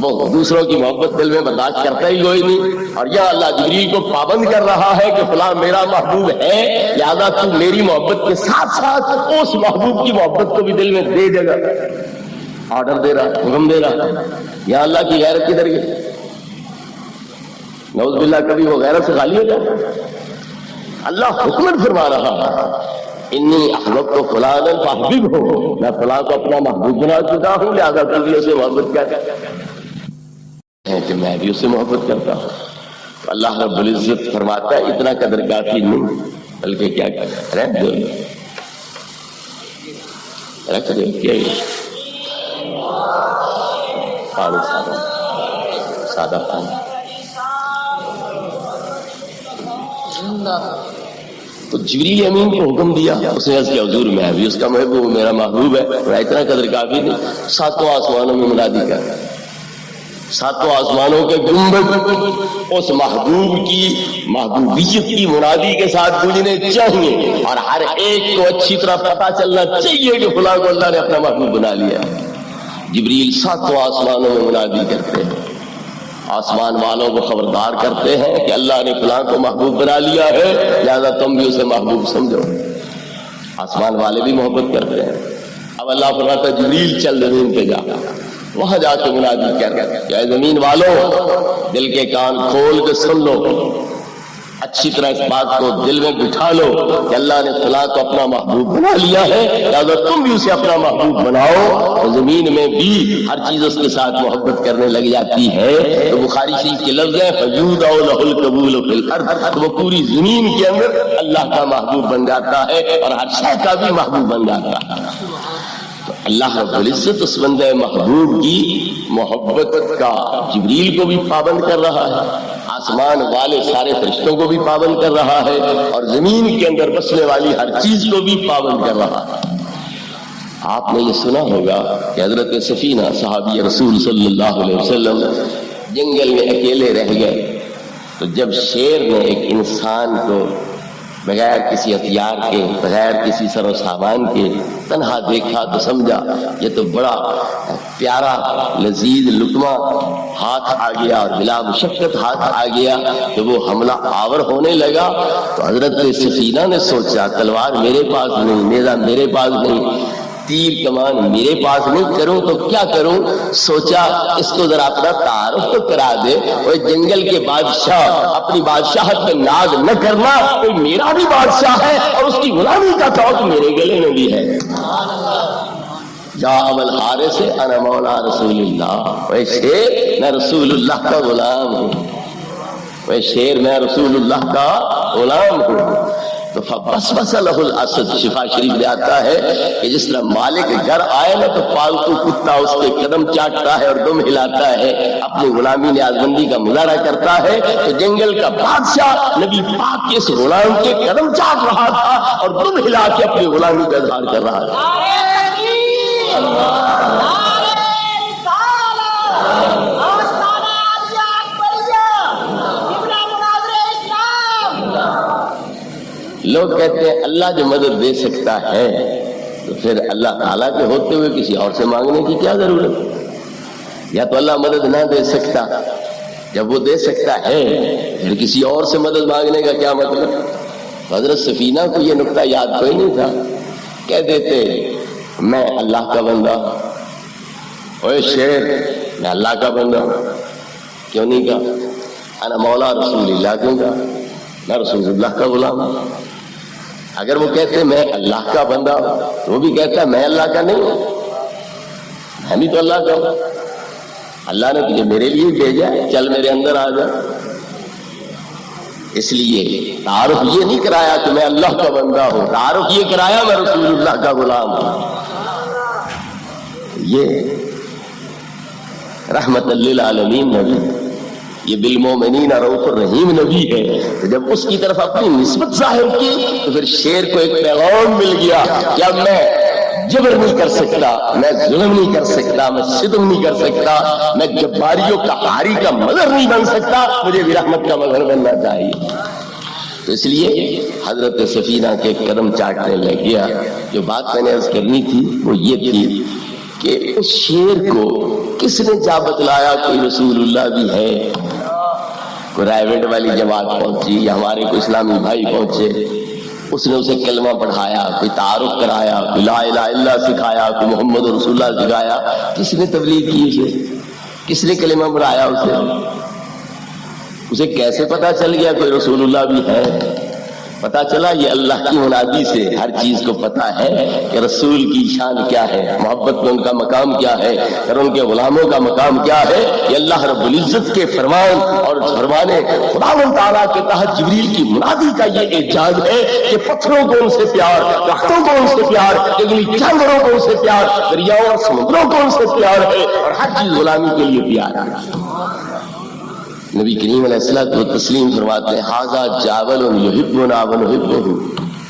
وہ دوسروں کی محبت دل میں برداشت کرتا ہی کوئی نہیں، اور یہاں اللہ جبریل کو پابند کر رہا ہے کہ فلاں میرا محبوب ہے، لہذا تو میری محبت کے ساتھ ساتھ اس محبوب کی محبت کو بھی دل میں دے جگہ۔ آرڈر دے رہا، حکم دے رہا، یہاں اللہ کی غیرت کدھر گئی؟ نعوذ باللہ کبھی وہ غیرت سے خالی ہو جائے؟ اللہ حکمت فرما رہا ہے انی احببت فلانا فاحببہ، میں فلاں کو اپنا محبوب بنا چکا ہوں، لہذا تو بھی اسے محبت کر کہ میں بھی اسے محبت کرتا ہوں۔ تو اللہ رب العزت فرماتا ہے اتنا قدر کافی نہیں، بلکہ کیا رہ دو رکھ دو کیا پانی سادہ پانی۔ تو جبریل امین کو حکم دیا، اس نے عرض کیا حضور میں بھی اس کا محبوب ہوں، میرا محبوب ہے، اور اتنا قدر کافی نہیں، ساتوں آسمانوں میں منادی کر، ساتوں آسمانوں کے گنبد اس محبوب کی محبوبیت کی منادی کے ساتھ گونجنے چاہیے، اور ہر ایک کو اچھی طرح پتہ چلنا چاہیے کہ فلاں کو اللہ نے اپنا محبوب بنا لیا۔ جبریل ساتوں آسمانوں میں منادی کرتے ہیں، آسمان والوں کو خبردار کرتے ہیں کہ اللہ نے فلاں کو محبوب بنا لیا ہے، لہذا تم بھی اسے محبوب سمجھو۔ آسمان والے بھی محبت کرتے ہیں۔ اب اللہ فرماتا ہے جبریل چل زمین پہ جا، وہاں جا کے منادی کر، اے زمین والوں دل کے کان کھول کے سن لو، اچھی طرح اس بات کو دل میں بٹھا لو کہ اللہ نے فلاں کو اپنا محبوب بنا لیا ہے، لہذا تم بھی اسے اپنا محبوب بناؤ۔ اور زمین میں بھی ہر چیز اس کے ساتھ محبت کرنے لگ جاتی ہے۔ تو بخاری شریف کے لفظ ہے فَيُودَعُ لَهُ الْقَبُولُ فِي الْأَرْضِ، تو وہ پوری زمین کے اندر اللہ کا محبوب بن جاتا ہے اور ہر شے کا بھی محبوب بن جاتا ہے۔ تو اللہ رب العزت اس بندے محبوب کی محبت کا جبریل کو بھی پابند کر رہا ہے، آسمان والے سارے فرشتوں کو بھی پابند کر رہا ہے، اور زمین کے اندر بسنے والی ہر چیز کو بھی پابند کر رہا ہے۔ آپ نے یہ سنا ہوگا کہ حضرت سفینہ صحابی رسول صلی اللہ علیہ وسلم جنگل میں اکیلے رہ گئے، تو جب شیر نے ایک انسان کو بغیر کسی ہتھیار کے، بغیر کسی سر و سامان کے تنہا دیکھا تو سمجھا یہ تو بڑا پیارا لذیذ لقمہ ہاتھ آ گیا، اور بلا مشقت ہاتھ آ گیا کہ وہ حملہ آور ہونے لگا۔ تو حضرت سفینہ نے سوچا تلوار میرے پاس نہیں، نیزہ میرے پاس نہیں، تیر کمان میرے پاس نہیں، کروں تو کیا کروں؟ سوچا اس کو ذرا اپنا تعارف تو کرا دے، وہ جنگل کے بادشاہ اپنی بادشاہت پہ ناز نہ کرنا، کوئی میرا بھی بادشاہ ہے اور اس کی غلامی کا توق میرے گلے میں بھی ہے۔ جا ابل حارث انا مولا رسول اللہ، اے شیر میں رسول اللہ کا غلام ہوں، اے شیر میں رسول اللہ کا غلام ہوں۔ تو فبسبس لہ الاسد، شفا شریف میں آتا ہے کہ جس طرح مالک گھر آئے نا تو پالتو کتا اس کے قدم چاٹتا ہے اور دم ہلاتا ہے، اپنی غلامی نیازمندی کا مظاہرہ کرتا ہے، تو جنگل کا بادشاہ نبی پاک کے اس غلام کے قدم چاٹ رہا تھا اور دم ہلا کے اپنی غلامی کا اظہار کر رہا تھا۔ لوگ کہتے ہیں اللہ جو مدد دے سکتا ہے تو پھر اللہ تعالیٰ کے ہوتے ہوئے کسی اور سے مانگنے کی کیا ضرورت؟ یا تو اللہ مدد نہ دے سکتا، جب وہ دے سکتا ہے پھر کسی اور سے مدد مانگنے کا کیا مطلب؟ حضرت سفینہ کو یہ نقطہ یاد کوئی نہیں تھا، کہہ دیتے میں اللہ کا بندہ، اوے شیر میں اللہ کا بندہ، کیوں نہیں کہا انا مولا رسول اللہ، کیوں کہا میں رسول اللہ کا غلام ہوں؟ اگر وہ کہتے میں اللہ کا بندہ تو وہ بھی کہتا میں اللہ کا نہیں ہوں، میں بھی تو اللہ کا ہوں، اللہ نے تجھے میرے لیے بھیجا ہے، چل میرے اندر آ جا۔ اس لیے تعارف یہ نہیں کرایا کہ میں اللہ کا بندہ ہوں، تعارف یہ کرایا میں رسول اللہ کا غلام ہوں۔ یہ رحمت للعالمین نبی، یہ بالمومنین رؤوف الرحیم نبی ہے، تو جب اس کی طرف اپنی نسبت ظاہر کی تو پھر شیر کو ایک پیغام مل گیا کہ اب میں جبر نہیں کر سکتا، میں ظلم نہیں کر سکتا، میں ستم نہیں کر سکتا، میں جباریوں کا قہاری کا مظہر نہیں بن سکتا، مجھے بھی رحمت کا مظہر بننا چاہیے۔ تو اس لیے حضرت سفینہ کے قدم چاٹنے لگ گیا۔ جو بات میں نے عرض کرنی تھی وہ یہ تھی کہ اس شیر کو کس نے جا بتلایا کوئی رسول اللہ بھی ہے؟ کوئی رائے ویڈ والی جماعت پہنچی یا ہمارے کوئی اسلامی بھائی پہنچے، اس نے اسے کلمہ پڑھایا، کوئی تعارف کرایا، کوئی لا الہ الا اللہ سکھایا، کوئی محمد رسول اللہ سکھایا. کس نے تبلیغ کی اسے؟ کس نے کلمہ پڑھایا اسے کیسے پتا چل گیا کوئی رسول اللہ بھی ہے؟ پتا چلا یہ اللہ کی منادی سے ہر چیز کو پتا ہے کہ رسول کی شان کیا ہے، محبت میں ان کا مقام کیا ہے، اور ان کے غلاموں کا مقام کیا ہے. یہ اللہ رب العزت کے فرمان اور فرمانے خداوند تعالیٰ کے تحت جبریل کی منادی کا یہ اعجاز ہے کہ پتھروں کو ان سے پیار، درختوں کو ان سے پیار، جنگلی جانوروں کو ان سے پیار، دریاؤں اور سمندروں کو ان سے پیار ہے، اور ہر چیز غلامی کے لیے پیار ہے. نبی کریم علیہ الصلوۃ والتسلیم فرماتے ہیں ھذا جبل یحبنا ونحبہ.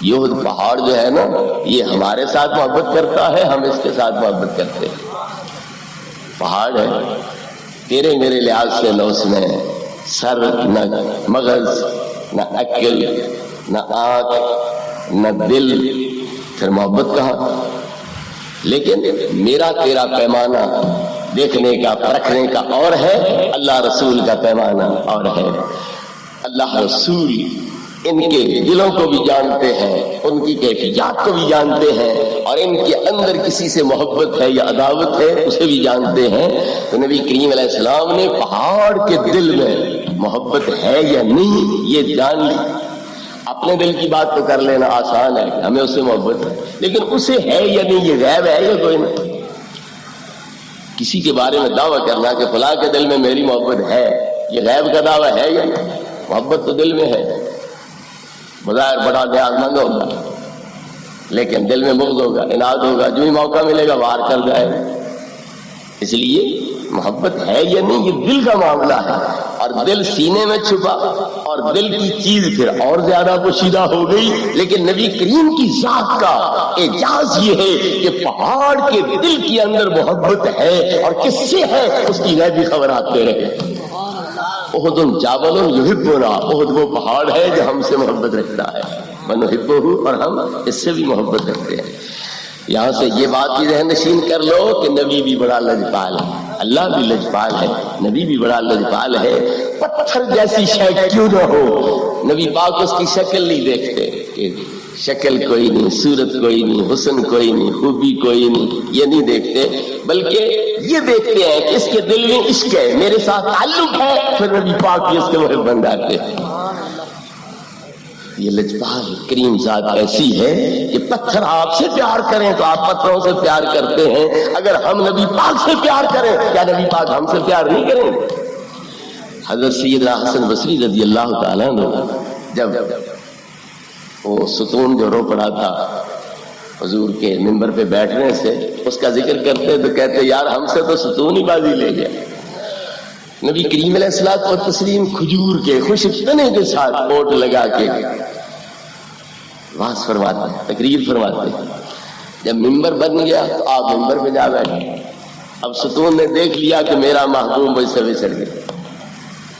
یہ پہاڑ جو ہے نا یہ ہمارے ساتھ محبت کرتا ہے، ہم اس کے ساتھ محبت کرتے ہیں. پہاڑ ہے، تیرے میرے لحاظ سے نہ اس میں سر، نہ مغز، نہ عقل، نہ آنکھ، نہ دل، پھر محبت کہاں؟ لیکن میرا تیرا پیمانہ دیکھنے کا پرکھنے کا اور ہے، اللہ رسول کا پیمانہ اور ہے. اللہ رسول ان کے دلوں کو بھی جانتے ہیں، ان کی کیفیات کو بھی جانتے ہیں، اور ان کے اندر کسی سے محبت ہے یا عداوت ہے اسے بھی جانتے ہیں. تو نبی کریم علیہ السلام نے پہاڑ کے دل میں محبت ہے یا نہیں یہ جان لی. اپنے دل کی بات تو کر لینا آسان ہے کہ ہمیں اس سے محبت ہے، لیکن اسے ہے یا نہیں یہ غیب ہے یا کوئی نہیں. کسی کے بارے میں دعویٰ کرنا کہ فلاں کے دل میں میری محبت ہے، یہ غیب کا دعویٰ ہے یا نہیں؟ محبت تو دل میں ہے. بظاہر بڑا نیاز مند ہوگا لیکن دل میں بغض ہوگا، اناد ہوگا، جو ہی موقع ملے گا وار کر جائے گا. اس لیے محبت ہے یا نہیں یہ دل کا معاملہ ہے، اور دل سینے میں چھپا اور دل کی چیز پھر اور زیادہ پوشیدہ ہو گئی. لیکن نبی کریم کی ذات کا اعجاز یہ ہے کہ پہاڑ کے دل کے اندر محبت ہے، اور کس سے ہے اس کی غیبی خبر آتے رہے. احد جبل یحبنا، احد وہ پہاڑ ہے جو ہم سے محبت رکھتا ہے، ونحبہ، اور ہم اس سے بھی محبت رکھتے ہیں. یہاں سے یہ بات بھی ذہن نشین کر لو کہ نبی بھی بڑا لجپال ہے، اللہ بھی لجپال ہے، نبی بھی بڑا لجپال ہے. پتھر جیسی شے کیوں نہ ہو، نبی پاک اس کی شکل نہیں دیکھتے کہ شکل کوئی نہیں، صورت کوئی نہیں، حسن کوئی نہیں، خوبی کوئی نہیں، یہ نہیں دیکھتے، بلکہ یہ دیکھتے ہیں کہ اس کے دل میں عشق ہے، میرے ساتھ تعلق ہے، پھر نبی پاک بھی اس کے محب بن جاتے ہیں. یہ لجپال کریم ذات ایسی ہے کہ پتھر آپ سے پیار کریں تو آپ پتھروں سے پیار کرتے ہیں، اگر ہم نبی پاک سے پیار کریں کیا نبی پاک ہم سے پیار نہیں کریں؟ حضرت سیدنا حسن بصری رضی اللہ تعالیٰ عنہ جب وہ ستون جو رو پڑا تھا حضور کے منبر پہ بیٹھنے سے، اس کا ذکر کرتے تو کہتے یار ہم سے تو ستون ہی بازی لے گیا. نبی کریم علیہ الصلوۃ والتسلیم کھجور کے خشک تنے کے ساتھ کوٹ لگا کے واز فرماتے ہیں، تقریر فرماتے ہیں. جب منبر بن گیا تو آپ منبر پہ جا بیٹھے. اب ستون نے دیکھ لیا کہ میرا محبوب مجھ سے بچھڑ گیا،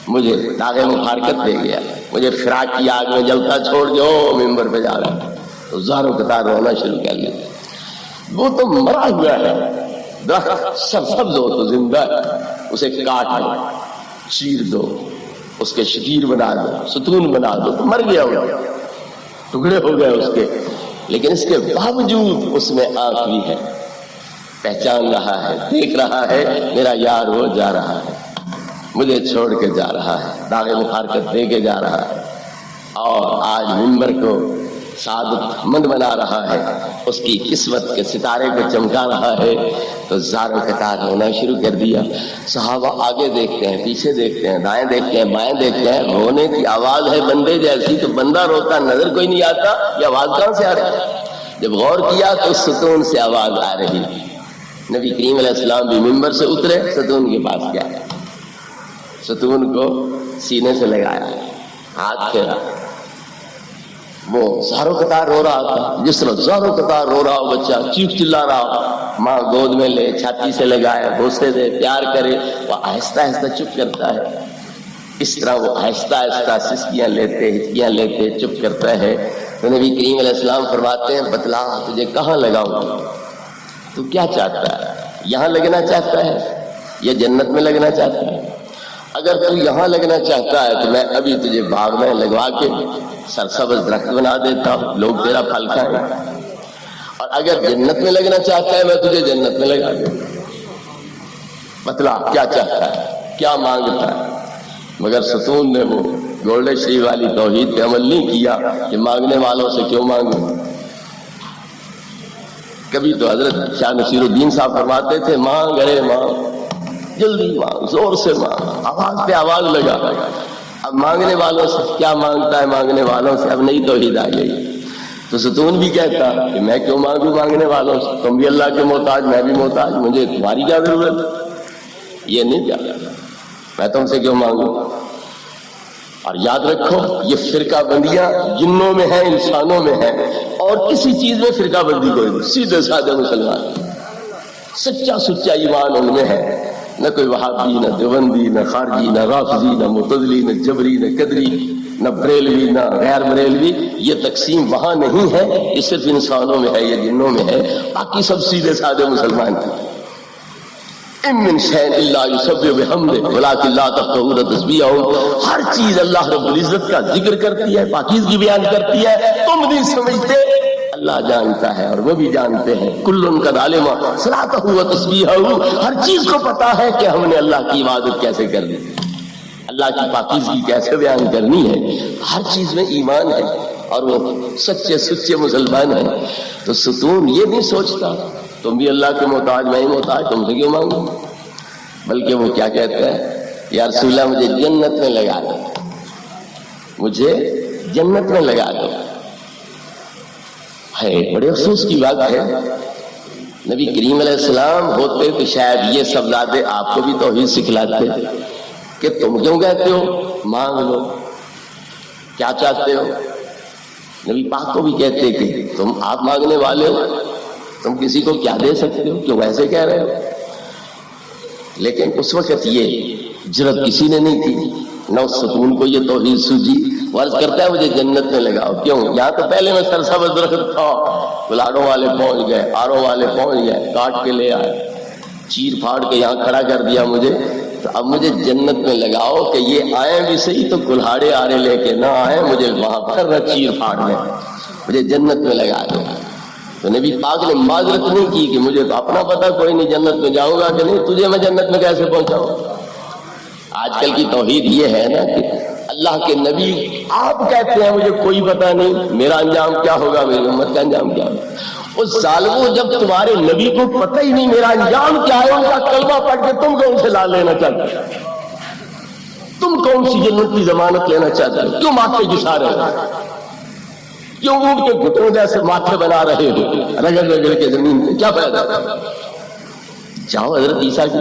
مجھے داغ مفارقت دے گیا، مجھے فراق کی آگ میں جلتا چھوڑ جو منبر پہ جا رہا ہے، تو زاروں قطار رونا شروع کر لیا. وہ تو مرا ہوا ہے، درخت سبز ہو تو زندہ ہے، اسے کاٹ دو، چیر دو، اس کے شکیر بنا دو، ستون بنا دو، تو مر گیا ہوا، ٹکڑے ہو گئے اس کے. لیکن اس کے باوجود اس میں آنکھ بھی ہے، پہچان رہا ہے، دیکھ رہا ہے میرا یار وہ جا رہا ہے، مجھے چھوڑ کے جا رہا ہے، داغ مفارقت دے کے جا رہا ہے، اور آج منبر کو سعادت مند بنا رہا ہے، اس کی قسمت کے ستارے کو چمکا رہا ہے. تو زاروں قطار رونا شروع کر دیا. صحابہ آگے دیکھتے ہیں، پیچھے دیکھتے ہیں، دائیں دیکھتے ہیں، بائیں دیکھتے ہیں، رونے کی آواز ہے بندے جیسی، تو بندہ روتا نظر کوئی نہیں آتا، یہ آواز کہاں سے آ رہی ہے؟ جب غور کیا تو ستون سے آواز آ رہی. نبی کریم علیہ السلام بھی منبر سے اترے، ستون کے پاس گیا، ستون کو سینے سے لگایا، ہاتھ پھیرا. وہ زاروں قطار رو رہا تھا، جس طرح زاروں قطار رو رہا ہو بچہ، چیخ چلا رہا ہو، ماں گود میں لے، چھاتی سے لگائے، بوسے دے، پیار کرے، وہ آہستہ آہستہ چپ کرتا ہے. اس طرح وہ آہستہ آہستہ سسکیاں لیتے، ہچکیاں لیتے چپ کرتا ہے. تو نبی کریم علیہ السلام فرماتے ہیں بتلا تجھے کہاں لگاؤں؟ تو کیا چاہتا ہے؟ یہاں لگنا چاہتا ہے یا جنت میں لگنا چاہتا ہے؟ اگر تو یہاں لگنا چاہتا ہے تو میں ابھی تجھے باغ میں لگوا کے سرسبز درخت بنا دیتا ہوں، لوگ تیرا پھل کھائیں، اور اگر جنت میں لگنا چاہتا ہے میں تجھے جنت میں لگا دوں۔ بتلا کیا چاہتا ہے، کیا مانگتا ہے؟ مگر ستون نے وہ گولڈن شریف والی توحید پہ عمل نہیں کیا کہ مانگنے والوں سے کیوں مانگوں۔ کبھی تو حضرت شاہ نصیر الدین صاحب فرماتے تھے مانگ ارے مانگ، جلدی مانگ، زور سے مانگ، آواز پہ آواز لگا۔ اب مانگنے والوں سے کیا مانگتا ہے، مانگنے والوں سے اب نئی توحید آ گئی۔ تو ستون بھی کہتا کہ میں کیوں مانگوں مانگنے والوں سے، تم بھی اللہ کے محتاج، میں بھی محتاج، مجھے تمہاری کیا ضرورت ہے؟ یہ نہیں چاہتا، میں تم سے کیوں مانگوں۔ اور یاد رکھو یہ فرقہ بندیاں جنوں میں ہیں، انسانوں میں ہیں، اور کسی چیز میں فرقہ بندی کوئی نہیں، سیدھے سادے مسلمان، سچا سچا ایمان ان میں ہے، نہ کوئی وہابی، نہ دیوبندی، نہ خارجی، نہ رافضی، نہ معتزلی، نہ جبری، نہ قدری، نہ بریلوی، نہ غیر بریلوی۔ یہ تقسیم وہاں نہیں ہے، یہ صرف انسانوں میں ہے، یہ جنوں میں ہے، باقی سب سیدھے سادے مسلمان ہیں۔ ان من شیء الا یسبح بحمدہ ولکن لا تفقهون تسبیحهم، ہر چیز اللہ رب العزت کا ذکر کرتی ہے، پاکیزگی بیان کرتی ہے، تم نہیں سمجھتے، اللہ جانتا ہے اور وہ بھی جانتے ہیں۔ کل قد علم صلاته وتسبیحه، ہر چیز کو پتا ہے کہ ہم نے اللہ کی عبادت کیسے کرنی ہے، اللہ کی پاکیزگی کیسے بیان کرنی ہے، ہر چیز میں ایمان ہے، اور وہ سچے سچے مسلمان ہیں۔ تو ستون یہ نہیں سوچتا تم بھی اللہ کے محتاج، میں ہی محتاج، تم سے کیوں مانگوں، بلکہ وہ کیا کہتا ہے، یا رسول اللہ مجھے جنت میں لگا دو، مجھے جنت میں لگا دو۔ ہے بڑے افسوس کی بات ہے، نبی کریم علیہ السلام ہوتے تو شاید یہ سب لادے آپ کو بھی توحید سکھلاتے کہ تم کیوں کہتے ہو مانگ لو، کیا چاہتے ہو۔ نبی پاک کو بھی کہتے کہ تم آپ مانگنے والے ہو، تم کسی کو کیا دے سکتے ہو، کیوں ایسے کہہ رہے ہو۔ لیکن اس وقت یہ جرت کسی نے نہیں کی، نہ اس ستون کو یہ توحید سوجی۔ وہ عرض کرتا ہے مجھے جنت میں لگاؤ، کیوں؟ یہاں تو پہلے میں سرسبز درخت تھا، بلاڑوں والے پہنچ گئے، آروں والے پہنچ گئے، کاٹ کے لے آئے، چیر پھاڑ کے یہاں کھڑا کر دیا مجھے، تو اب مجھے جنت میں لگاؤ کہ یہ آئیں بھی صحیح تو کلہاڑے آرے لے کے نہ آئیں، مجھے وہاں پر نہ چیر پھاڑ لیں، مجھے جنت میں لگا دو۔ تو نبی پاک نے معذرت نہیں کی کہ مجھے تو اپنا پتہ کوئی نہیں جنت میں جاؤں گا کہ نہیں، تجھے میں جنت میں کیسے پہنچاؤں۔ آج کل کی توحید یہ ہے نا کہ اللہ کے نبی آپ کہتے ہیں مجھے کوئی پتہ نہیں میرا انجام کیا ہوگا، میری امت کا انجام کیا ہوگا۔ اس ظالموں جب تمہارے نبی کو پتہ ہی نہیں میرا انجام کیا ہے، ان کا کلمہ پڑھ کے تم کون سے لال لینا چاہتے ہو، تم کون سی جنت کی ضمانت لینا چاہتے ہو، کیوں ماتھے گھسا رہے ہو، کیوں اونٹ کے گھٹنوں جیسے ماتھے بنا رہے ہو رگڑ رگڑ کے زمین پہ، کیا فائدہ۔ جاؤ حضرت عیسیٰ کی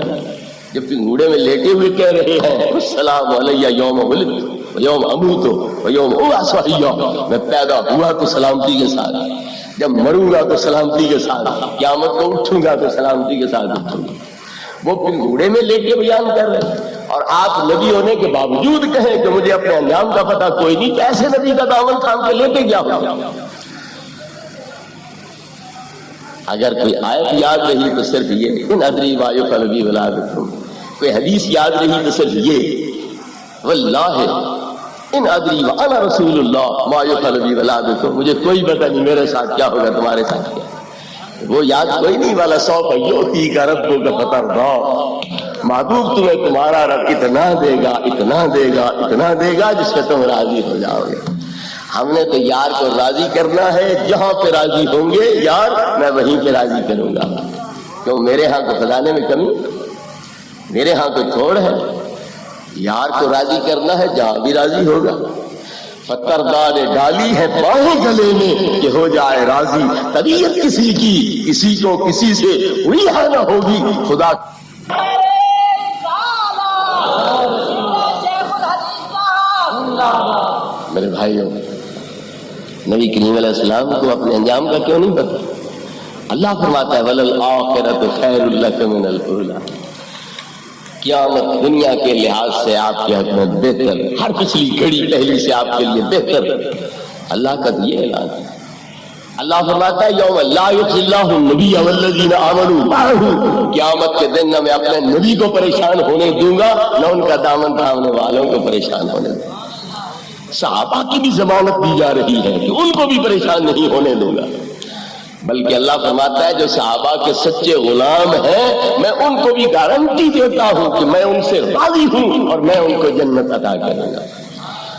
جب پنگوڑے میں لیٹے ہوئے کہہ رہے ہیں السلام علیہ یوم ولدت و یوم اموت و یوم ابعث حیا، میں پیدا ہوا تو سلامتی کے ساتھ، جب مروں گا تو سلامتی کے ساتھ، قیامت کو اٹھوں گا تو سلامتی کے ساتھ اٹھوں گا۔ وہ پنگوڑے میں لے کے بیان کر رہے ہیں، اور آپ نبی ہونے کے باوجود کہیں کہ مجھے اپنے انجام کا پتہ کوئی نہیں، تو ایسے نبی کا دامن تھام کے لیتے کیا ہوا۔ اگر کوئی آیت یاد رہی تو صرف یہ ان ادری ما یفعل بی ولا بکم، کوئی حدیث یاد رہی تو صرف یہ واللہ ان ادری وانا رسول اللہ ما یفعل بی ولا بکم، مجھے کوئی پتہ نہیں میرے ساتھ کیا ہوگا، تمہارے ساتھ کیا۔ وہ یاد کوئی نہیں والا سو یوتی کا ربوں کا پتہ رہا، محبوب تمہیں تمہارا رب اتنا دے گا، اتنا دے گا، اتنا دے گا جس پہ تم راضی ہو جاؤ گے۔ ہم نے تو یار کو راضی کرنا ہے، جہاں پہ راضی ہوں گے یار میں وہیں پہ راضی کروں گا، کیوں میرے ہاں کو خزانے میں کمی، میرے ہاں کوئی چھوڑ ہے۔ یار کو راضی کرنا ہے جہاں بھی راضی ہوگا۔ فتردار ڈالی ہے باہوں گلے میں کہ ہو جائے راضی، طبیعت کسی کی کسی کو کسی سے ہوئی ہے نہ ہوگی خدا۔ میرے بھائیوں، نبی کریم علیہ السلام کو اپنے انجام کا کیوں نہیں پتا؟ اللہ فرماتا ہے وَلَلْآخِرَةُ خَيْرٌ لَكَ مِنَ الْأُولَىٰ، قیامت دنیا کے لحاظ سے آپ کے حق میں بہتر، ہر پچھلی گھڑی پہلی سے آپ کے لیے بہتر۔ اللہ کا یہ اعلان ہے، اللہ فرماتا ہے یوم لا یخزی اللہ النبی والذین آمنوا معہ، قیامت کے دن نہ میں اپنے نبی کو پریشان ہونے دوں گا نہ ان کا دامن تھامنے والوں کو پریشان ہونے دوں گا۔ صحابہ کی بھی ضمانت دی جا رہی ہے کہ ان کو بھی پریشان نہیں ہونے دوں گا، بلکہ اللہ فرماتا ہے جو صحابہ کے سچے غلام ہیں میں ان کو بھی گارنٹی دیتا ہوں کہ میں ان سے راضی ہوں اور میں ان کو جنت عطا کروں گا۔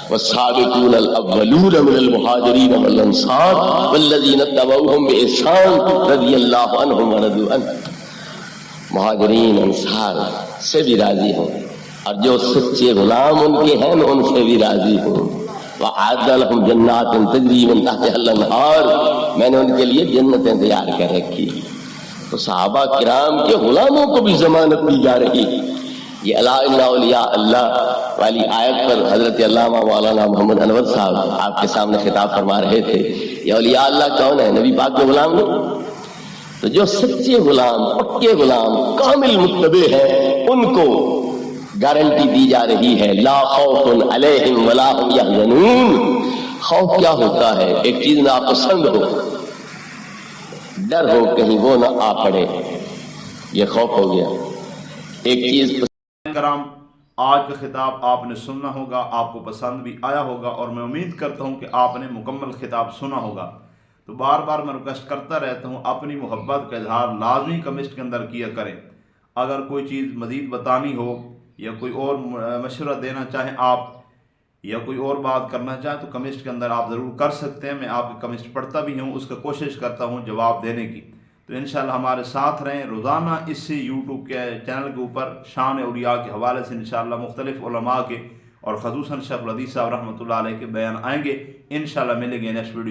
والسابقون الاولون من المہاجرین والانصار والذین اتبعوہم بإحسان رضی اللہ عنہم ورضوا عنہ، مہاجرین انصار سے بھی راضی ہوں اور جو سچے غلام ان کے ہیں ان سے بھی راضی ہوں۔ وَأَعَدَّ لَهُمْ جَنَّاتٍ تَجْرِي مِن تَحْتِهَا الْأَنْهَارُ، میں نے ان کے لیے جنتیں تیار کر رکھی۔ تو صحابہ کرام کے غلاموں کو بھی ضمانت دی جا رہی۔ یہ الا ان اولیاء اللہ والی آیت پر حضرت علامہ مولانا محمد انور صاحب آپ کے سامنے خطاب فرما رہے تھے۔ یہ اولیاء اللہ کون ہے؟ نبی پاک کے غلام نہیں؟ تو جو سچے غلام، پکے غلام، کامل متبع ہیں ان کو گارنٹی دی جا رہی ہے لا خوف علیہم ولا هم یحزنون۔ خوف کیا ہوتا ہے؟ ایک چیز ناپسند ہو، ڈر ہو کہیں وہ نہ آ پڑے، یہ خوف ہو گیا۔ ایک چیز کرام آج کا خطاب آپ نے سننا ہوگا، آپ کو پسند بھی آیا ہوگا اور میں امید کرتا ہوں کہ آپ نے مکمل خطاب سنا ہوگا۔ تو بار بار میں ریکویسٹ کرتا رہتا ہوں اپنی محبت کا اظہار لازمی کمنٹ کے اندر کیا کریں۔ اگر کوئی چیز مزید بتانی ہو یا کوئی اور مشورہ دینا چاہیں آپ یا کوئی اور بات کرنا چاہیں تو کمنٹ کے اندر آپ ضرور کر سکتے ہیں۔ میں آپ کے کمنٹ پڑھتا بھی ہوں، اس کا کوشش کرتا ہوں جواب دینے کی۔ تو انشاءاللہ ہمارے ساتھ رہیں، روزانہ اس یوٹیوب کے چینل کے اوپر شان اولیاء کے حوالے سے انشاءاللہ مختلف علماء کے اور خصوصاً شیخ الحدیث صاحب رحمۃ اللہ علیہ کے بیان آئیں گے۔ انشاءاللہ ملیں گے نیکسٹ ویڈیو۔